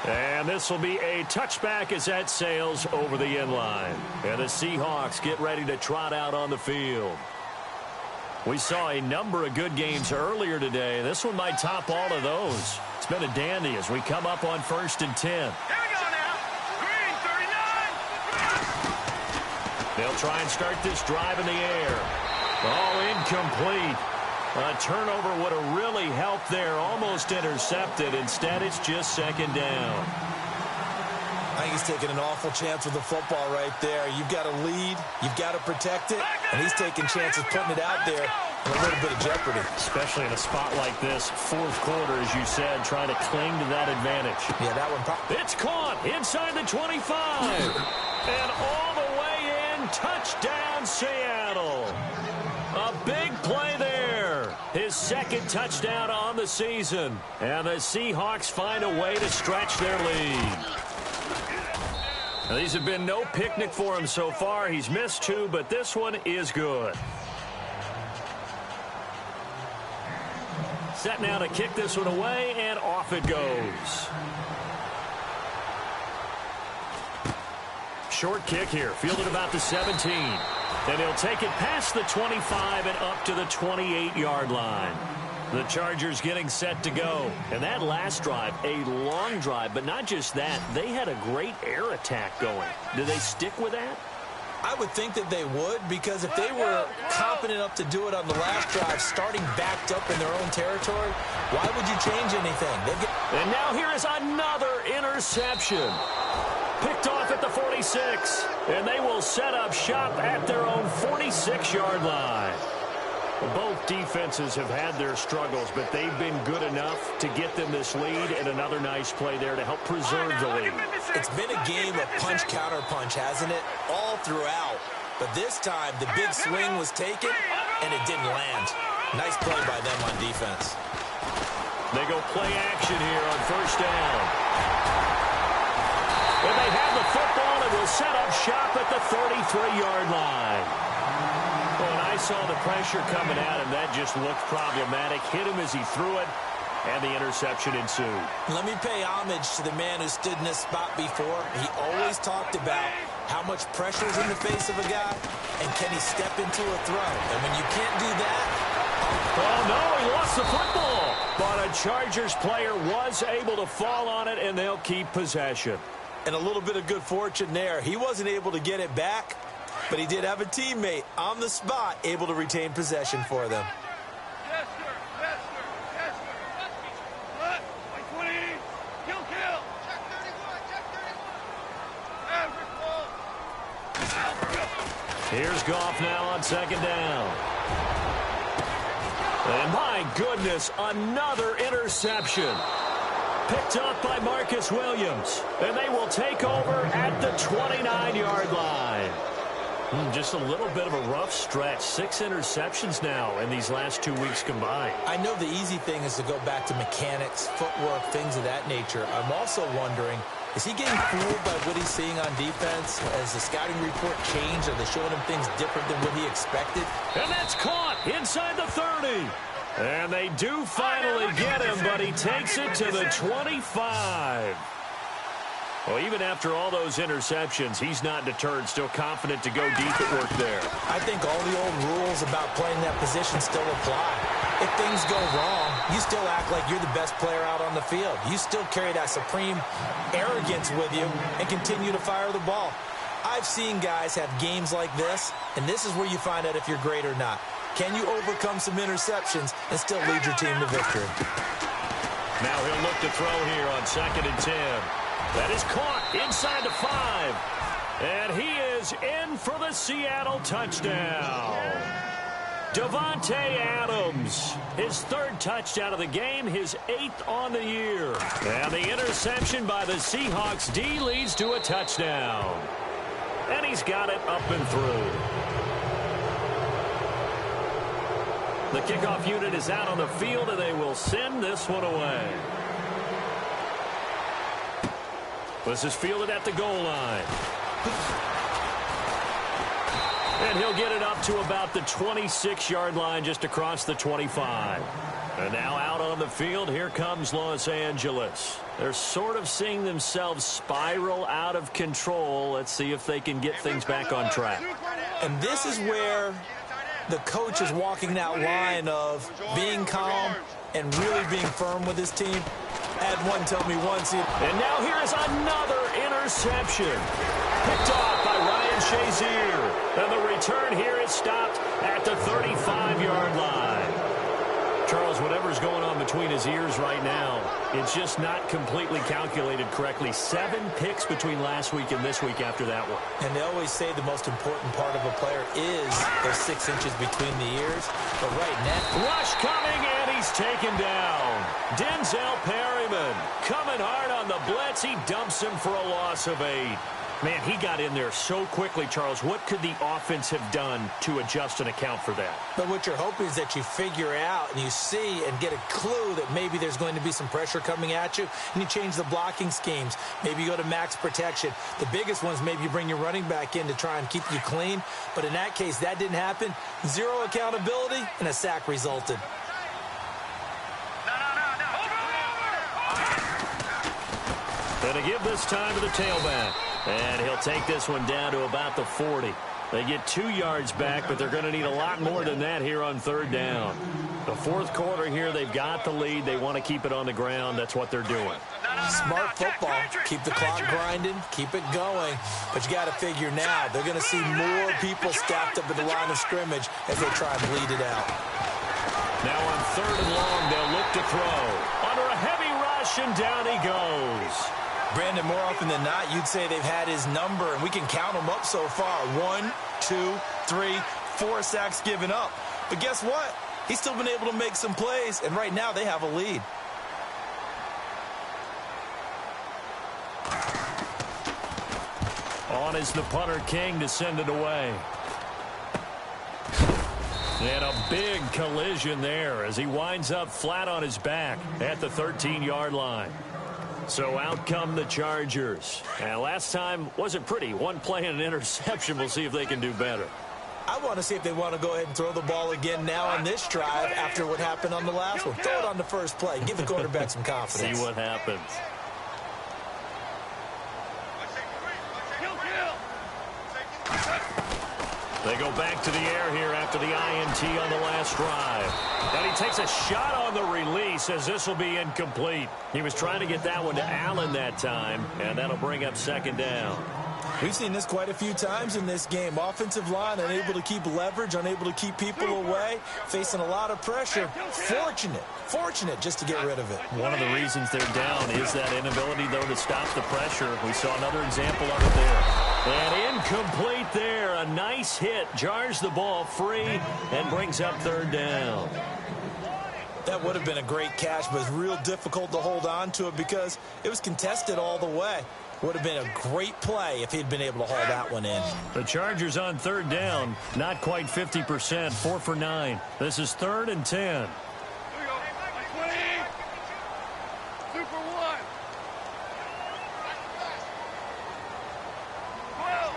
And this will be a touchback as that sails over the end line. And the Seahawks get ready to trot out on the field. We saw a number of good games earlier today. This one might top all of those. It's been a dandy as we come up on 1st and 10. Here we go now. Green, 39. They'll try and start this drive in the air. Oh, incomplete. A turnover would have really helped there. Almost intercepted. Instead, it's just 2nd down. I think he's taking an awful chance with the football right there. You've got to lead. You've got to protect it. And he's taking chances putting it out there in a little bit of jeopardy. Especially in a spot like this, 4th quarter, as you said, trying to cling to that advantage. Yeah, that one. It's caught inside the 25. And all the way in. Touchdown, Seattle. A big play there. His 2nd touchdown on the season. And the Seahawks find a way to stretch their lead. Now, these have been no picnic for him so far. He's missed 2, but this one is good. Set now to kick this one away, and off it goes. short kick here, fielded about the 17. And he'll take it past the 25 and up to the 28-yard line. The Chargers getting set to go. And that last drive, a long drive, but not just that. They had a great air attack going. Do they stick with that? I would think that they would, because if they were confident enough to do it on the last drive, starting backed up in their own territory, why would you change anything? And now here is another interception. Picked off at the 46, and they will set up shop at their own 46-yard line. Both defenses have had their struggles, but they've been good enough to get them this lead, and another nice play there to help preserve the lead. It's been a game of punch-counter-punch, hasn't it? All throughout. But this time, the big swing was taken, and it didn't land. Nice play by them on defense. They go play action here on first down. And they have the football and will set up shop at the 33-yard line. When I saw the pressure coming at him, that just looked problematic. Hit him as he threw it, and the interception ensued. Let me pay homage to the man who stood in this spot before. He always talked about how much pressure is in the face of a guy, and can he step into a throw. And when you can't do that... Oh, no, he lost the football. But a Chargers player was able to fall on it, and they'll keep possession. And a little bit of good fortune there. He wasn't able to get it back, but he did have a teammate on the spot able to retain possession for them. Yes, sir. Yes, sir. Yes, sir. What? Like 20. Kill. Check 31. Check 31. Average ball. Here's Goff now on second down. And my goodness, another interception. Picked up by Marcus Williams. And they will take over at the 29-yard line. Just a little bit of a rough stretch. 6 interceptions now in these last 2 weeks combined. I know the easy thing is to go back to mechanics, footwork, things of that nature. I'm also wondering, is he getting fooled by what he's seeing on defense? Has the scouting report changed? Are they showing him things different than what he expected? And that's caught inside the 30. And they do finally get him, but he takes it to the 25. Well, even after all those interceptions, he's not deterred, still confident to go deep at work there. I think all the old rules about playing that position still apply. If things go wrong, you still act like you're the best player out on the field. You still carry that supreme arrogance with you and continue to fire the ball. I've seen guys have games like this, and this is where you find out if you're great or not. Can you overcome some interceptions and still lead your team to victory? Now he'll look to throw here on 2nd and 10. That is caught inside the 5. And he is in for the Seattle touchdown. Davante Adams, his 3rd touchdown of the game, his 8th on the year. And the interception by the Seahawks D leads to a touchdown. And he's got it up and through. The kickoff unit is out on the field, and they will send this one away. This is fielded at the goal line. And he'll get it up to about the 26-yard line, just across the 25. And now out on the field, here comes Los Angeles. They're sort of seeing themselves spiral out of control. Let's see if they can get things back on track. And this is where the coach is walking that line of being calm and really being firm with his team. Had one tell me once. And now here is another interception. Picked off by Ryan Shazier. And the return here is stopped at the 35-yard line. Charles, whatever's going on between his ears right now, it's just not completely calculated correctly. 7 picks between last week and this week after that one. And they always say the most important part of a player is those 6 inches between the ears. But right now... Rush coming, and he's taken down. Denzel Perryman coming hard on the blitz. He dumps him for a loss of 8. Man, he got in there so quickly, Charles. What could the offense have done to adjust and account for that? But what you're hoping is that you figure out and you see and get a clue that maybe there's going to be some pressure coming at you, and you change the blocking schemes. Maybe you go to max protection. The biggest ones, maybe you bring your running back in to try and keep you clean. But in that case, that didn't happen. 0 accountability, and a sack resulted. And to give this time to the tailback. And he'll take this one down to about the 40. They get 2 yards back, but they're going to need a lot more than that here on third down. The fourth quarter here, they've got the lead. They want to keep it on the ground. That's what they're doing. Smart football. Keep the clock grinding. Keep it going. But you got to figure now, they're going to see more people stacked up at the line of scrimmage as they try and bleed it out. Now on third and long, they'll look to throw. Under a heavy rush, and down he goes. Brandon, more often than not, you'd say they've had his number, and we can count them up so far. 1, 2, 3, 4 sacks given up. But guess what? He's still been able to make some plays, and right now they have a lead. On is the punter, King, to send it away. And a big collision there as he winds up flat on his back at the 13-yard line. So out come the Chargers. And last time wasn't pretty. One play and an interception. We'll see if they can do better. I want to see if they want to go ahead and throw the ball again now on this drive after what happened on the last one. Throw it on the first play. Give the quarterback some confidence. See what happens. They go back to the air here after the INT on the last drive. And he takes a shot on the release as this will be incomplete. He was trying to get that one to Allen that time, and that'll bring up second down. We've seen this quite a few times in this game. Offensive line unable to keep leverage, unable to keep people away, facing a lot of pressure. Fortunate just to get rid of it. One of the reasons they're down is that inability, though, to stop the pressure. We saw another example of it there. And incomplete there. A nice hit. Jars the ball free and brings up third down. That would have been a great catch, but it's real difficult to hold on to it because it was contested all the way. Would have been a great play if he'd been able to haul that one in. The Chargers on third down, not quite 50%, 4 for 9. This is 3rd and 10. Here we go. 20. Super 1. 12.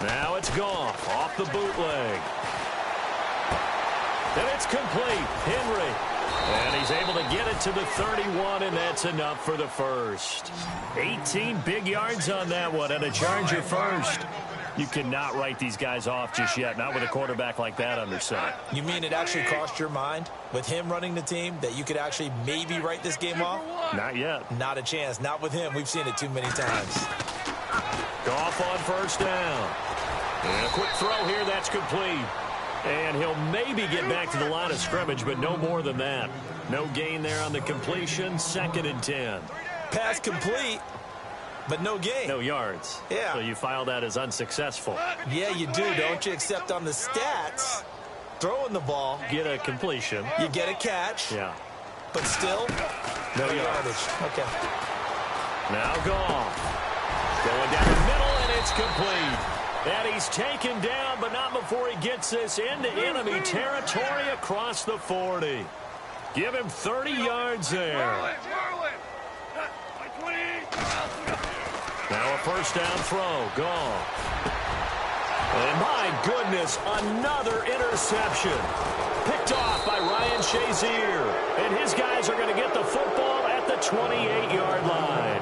Now it's Goff off the bootleg. And it's complete. Henry. And he's able to get it to the 31, and that's enough for the first. 18 big yards on that one, and a Charger first. You cannot write these guys off just yet, not with a quarterback like that under center. You mean it actually crossed your mind with him running the team that you could actually maybe write this game off? Not yet. Not a chance. Not with him. We've seen it too many times. Goff on first down. And a quick throw here, that's complete. And he'll maybe get back to the line of scrimmage, but no more than that. No gain there on the completion. 2nd and 10. Pass complete, but no gain. No yards. Yeah. So you file that as unsuccessful. Yeah, you do, don't you? Except on the stats, throwing the ball, Get a completion. you get a catch, Yeah. but still, No no yards. yardage. Okay. Now Goff. Going down the middle, and it's complete. And he's taken down, but not before he gets this into enemy territory across the 40. Give him 30 yards there. Whirling. 20. Now a first down throw. Goff. And my goodness, another interception. Picked off by Ryan Shazier. And his guys are going to get the football at the 28-yard line.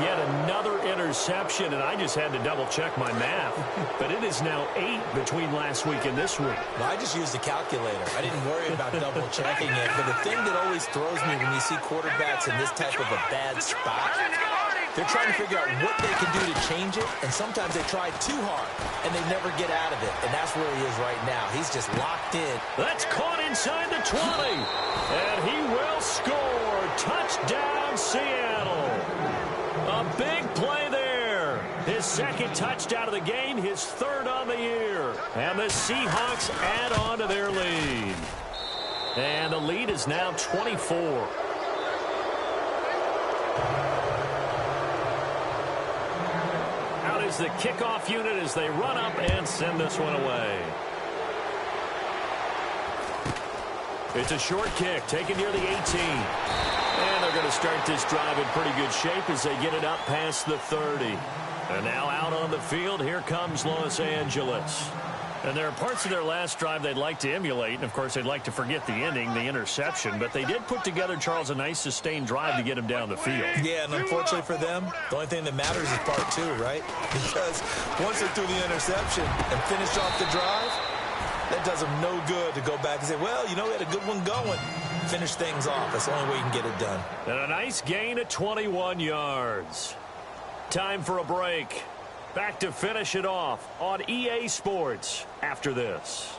Yet another interception, and I just had to double-check my math. But it is now 8 between last week and this week. Well, I just used a calculator. I didn't worry about double-checking it. But the thing that always throws me when you see quarterbacks in this type of a bad spot, they're trying to figure out what they can do to change it, and sometimes they try too hard, and they never get out of it. And that's where he is right now. He's just locked in. That's caught inside the 20. And he will score. Touchdown, Seattle. A big play there. His 2nd touchdown of the game, his 3rd on the year. And the Seahawks add on to their lead. And the lead is now 24. Out is the kickoff unit as they run up and send this one away. It's a short kick taken near the 18. And they're going to start this drive in pretty good shape as they get it up past the 30. And now out on the field, here comes Los Angeles. And there are parts of their last drive they'd like to emulate, and, of course, they'd like to forget the ending, the interception. But they did put together, Charles, a nice sustained drive to get him down the field. Yeah, and unfortunately for them, the only thing that matters is part two, right? Because once they threw the interception and finished off the drive, that does them no good to go back and say, well, you know, we had a good one going. Finish things off. That's the only way you can get it done. And a nice gain of 21 yards. Time for a break. Back to finish it off on EA Sports after this.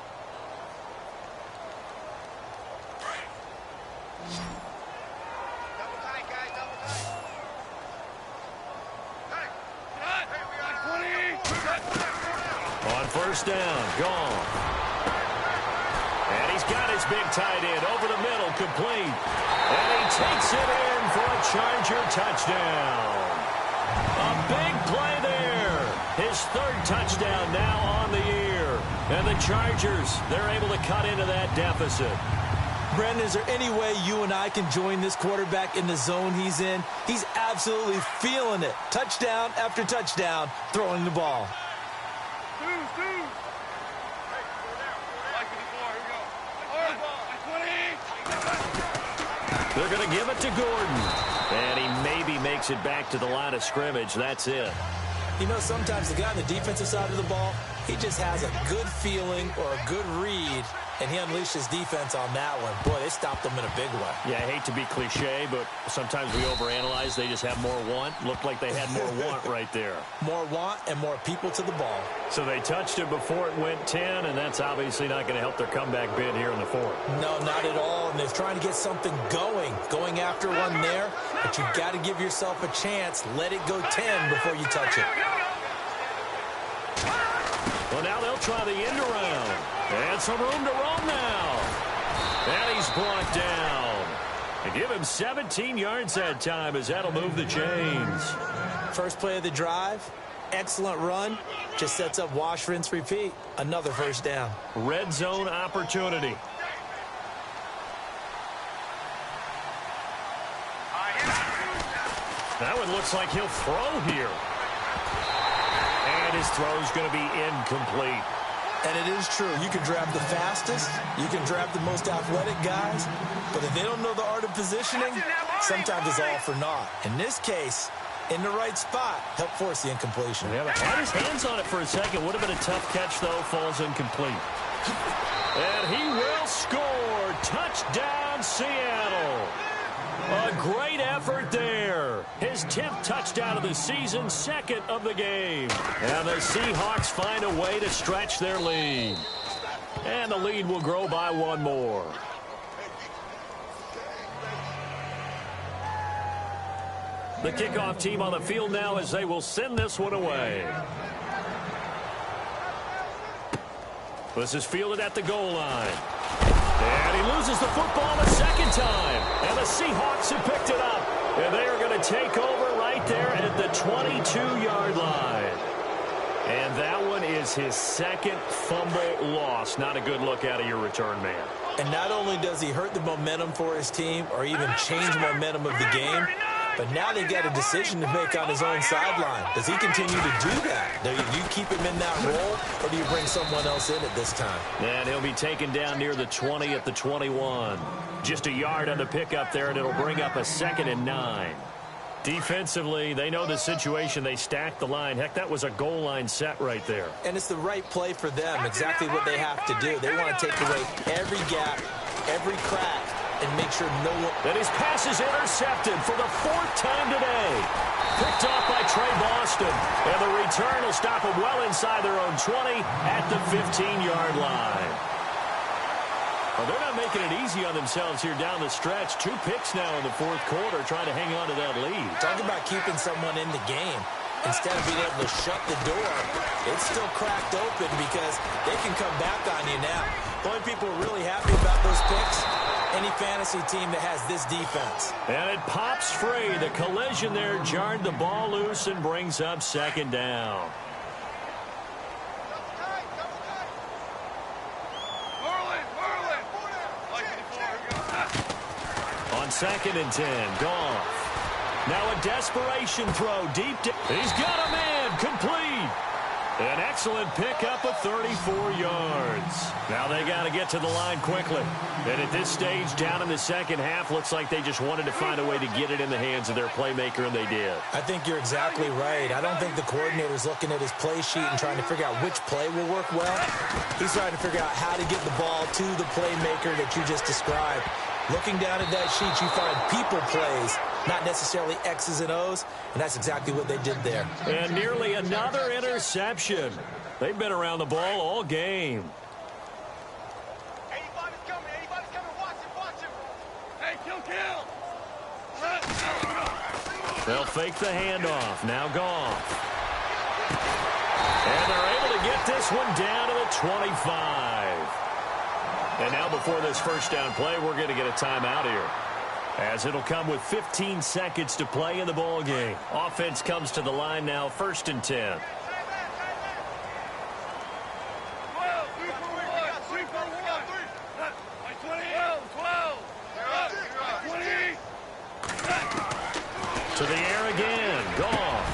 On first down, gone. And he's got his big tight end over the middle, complete. And he takes it in for a Charger touchdown. A big play there. His third touchdown now on the year. And the Chargers, they're able to cut into that deficit. Brandon, is there any way you and I can join this quarterback in the zone he's in? He's absolutely feeling it. Touchdown after touchdown, throwing the ball. They're going to give it to Gordon. And he maybe makes it back to the line of scrimmage. That's it. You know, sometimes the guy on the defensive side of the ball, he just has a good feeling or a good read, and he unleashed his defense on that one. Boy, they stopped him in a big way. Yeah, I hate to be cliche, but sometimes we overanalyze. They just have more want. Looked like they had more want right there. More want and more people to the ball. So they touched it before it went 10, and that's obviously not going to help their comeback bid here in the fourth. No, not at all, and they're trying to get something going after one there, but you've got to give yourself a chance. Let it go 10 before you touch it. Well, now they'll try the end around. And some room to roam now. And he's brought down. And give him 17 yards that time as that'll move the chains. First play of the drive. Excellent run. Just sets up wash, rinse, repeat. Another first down. Red zone opportunity. That one looks like he'll throw here. And his throw's going to be incomplete. And it is true. You can draft the fastest. You can draft the most athletic guys. But if they don't know the art of positioning, sometimes it's all for naught. In this case, in the right spot, help force the incompletion. Yeah, had his hands on it for a second. Would have been a tough catch, though. Falls incomplete. And he will score. Touchdown, Seattle. A great effort there. His 10th touchdown of the season, second of the game. And the Seahawks find a way to stretch their lead. And the lead will grow by one more. The kickoff team on the field now as they will send this one away. This is fielded at the goal line. And he loses the football the second time. And the Seahawks have picked it up. And they are going to take over right there at the 22-yard line. And that one is his second fumble loss. Not a good look out of your return man. And not only does he hurt the momentum for his team or even change the momentum of the game, but now they've got a decision to make on his own sideline. Does he continue to do that? Do you keep him in that role, or do you bring someone else in at this time? And he'll be taken down near the 20 at the 21. Just a yard on the pickup there, and it'll bring up a 2nd and 9. Defensively, they know the situation. They stack the line. Heck, that was a goal line set right there. And it's the right play for them, exactly what they have to do. They want to take away every gap, every crack, and make sure no one... And his pass is intercepted for the 4th time today. Picked off by Trey Boston. And the return will stop them well inside their own 20 at the 15-yard line. Well, they're not making it easy on themselves here down the stretch. 2 picks now in the 4th quarter, trying to hang on to that lead. Talk about keeping someone in the game. Instead of being able to shut the door, it's still cracked open because they can come back on you now. The only people who are really happy about those picks, any fantasy team that has this defense. And it pops free. The collision there jarred the ball loose and brings up 2nd down. On 2nd and 10, Goff. Now a desperation throw deep. He's got a man complete. An excellent pickup of 34 yards. Now they got to get to the line quickly. And at this stage, down in the second half, looks like they just wanted to find a way to get it in the hands of their playmaker, and they did. I think you're exactly right. I don't think the coordinator's looking at his play sheet and trying to figure out which play will work well. He's trying to figure out how to get the ball to the playmaker that you just described. Looking down at that sheet, you find people plays, not necessarily X's and O's, and that's exactly what they did there. And nearly another interception. They've been around the ball all game. Anybody's coming, watch him. Hey, kill. They'll fake the handoff. Now Goff. And they're able to get this one down to the 25. And now before this first down play, we're going to get a timeout here, as it'll come with 15 seconds to play in the ball game. Offense comes to the line now, 1st and 10. To the air again. Goff.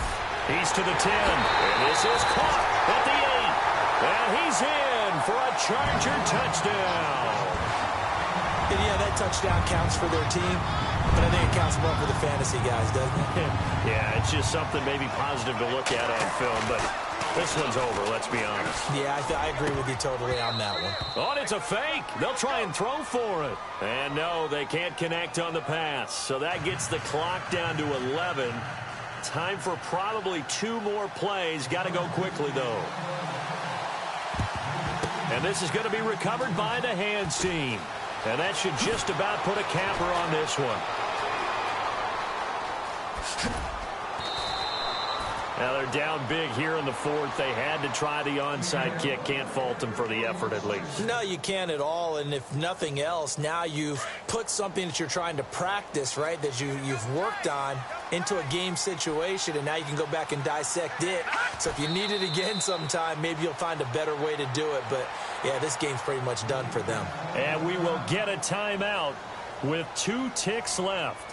He's to the 10. And this is caught at the 8. And he's in for a Charger touchdown. And yeah, that touchdown counts for their team, but I think it counts more for the fantasy guys, doesn't it? Yeah, it's just something maybe positive to look at on film, but this one's over, let's be honest. Yeah, I agree with you totally on that one. Oh, and it's a fake. They'll try and throw for it. And no, they can't connect on the pass, so that gets the clock down to 11. Time for probably 2 more plays. Got to go quickly, though. And this is going to be recovered by the hands team. And that should just about put a capper on this one. Now they're down big here in the 4th. They had to try the onside kick. Can't fault them for the effort at least. No, you can't at all. And if nothing else, now you've put something that you're trying to practice, right, that you've worked on into a game situation, and now you can go back and dissect it. So if you need it again sometime, maybe you'll find a better way to do it. But, yeah, this game's pretty much done for them. And we will get a timeout with 2 ticks left.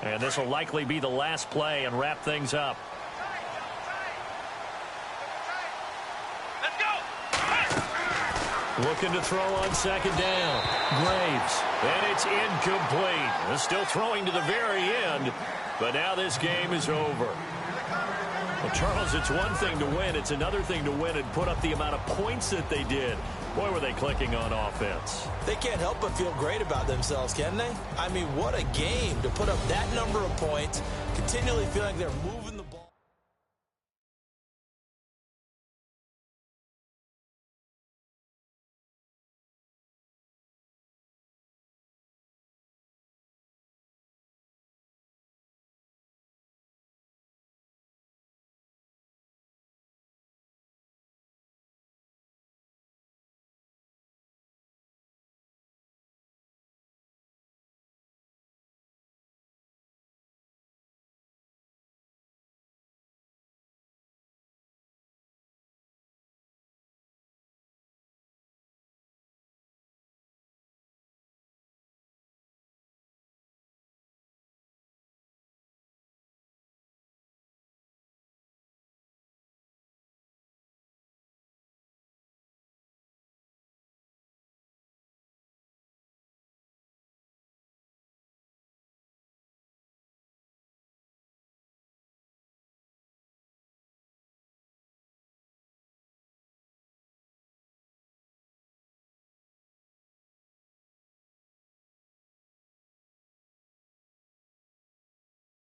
And this will likely be the last play and wrap things up. Let's go. Looking to throw on 2nd down. Graves. And it's incomplete. They're still throwing to the very end. But now this game is over. Well, Charles, it's one thing to win. It's another thing to win and put up the amount of points that they did. Boy, were they clicking on offense. They can't help but feel great about themselves, can they? I mean, what a game to put up that number of points, continually feeling they're moving the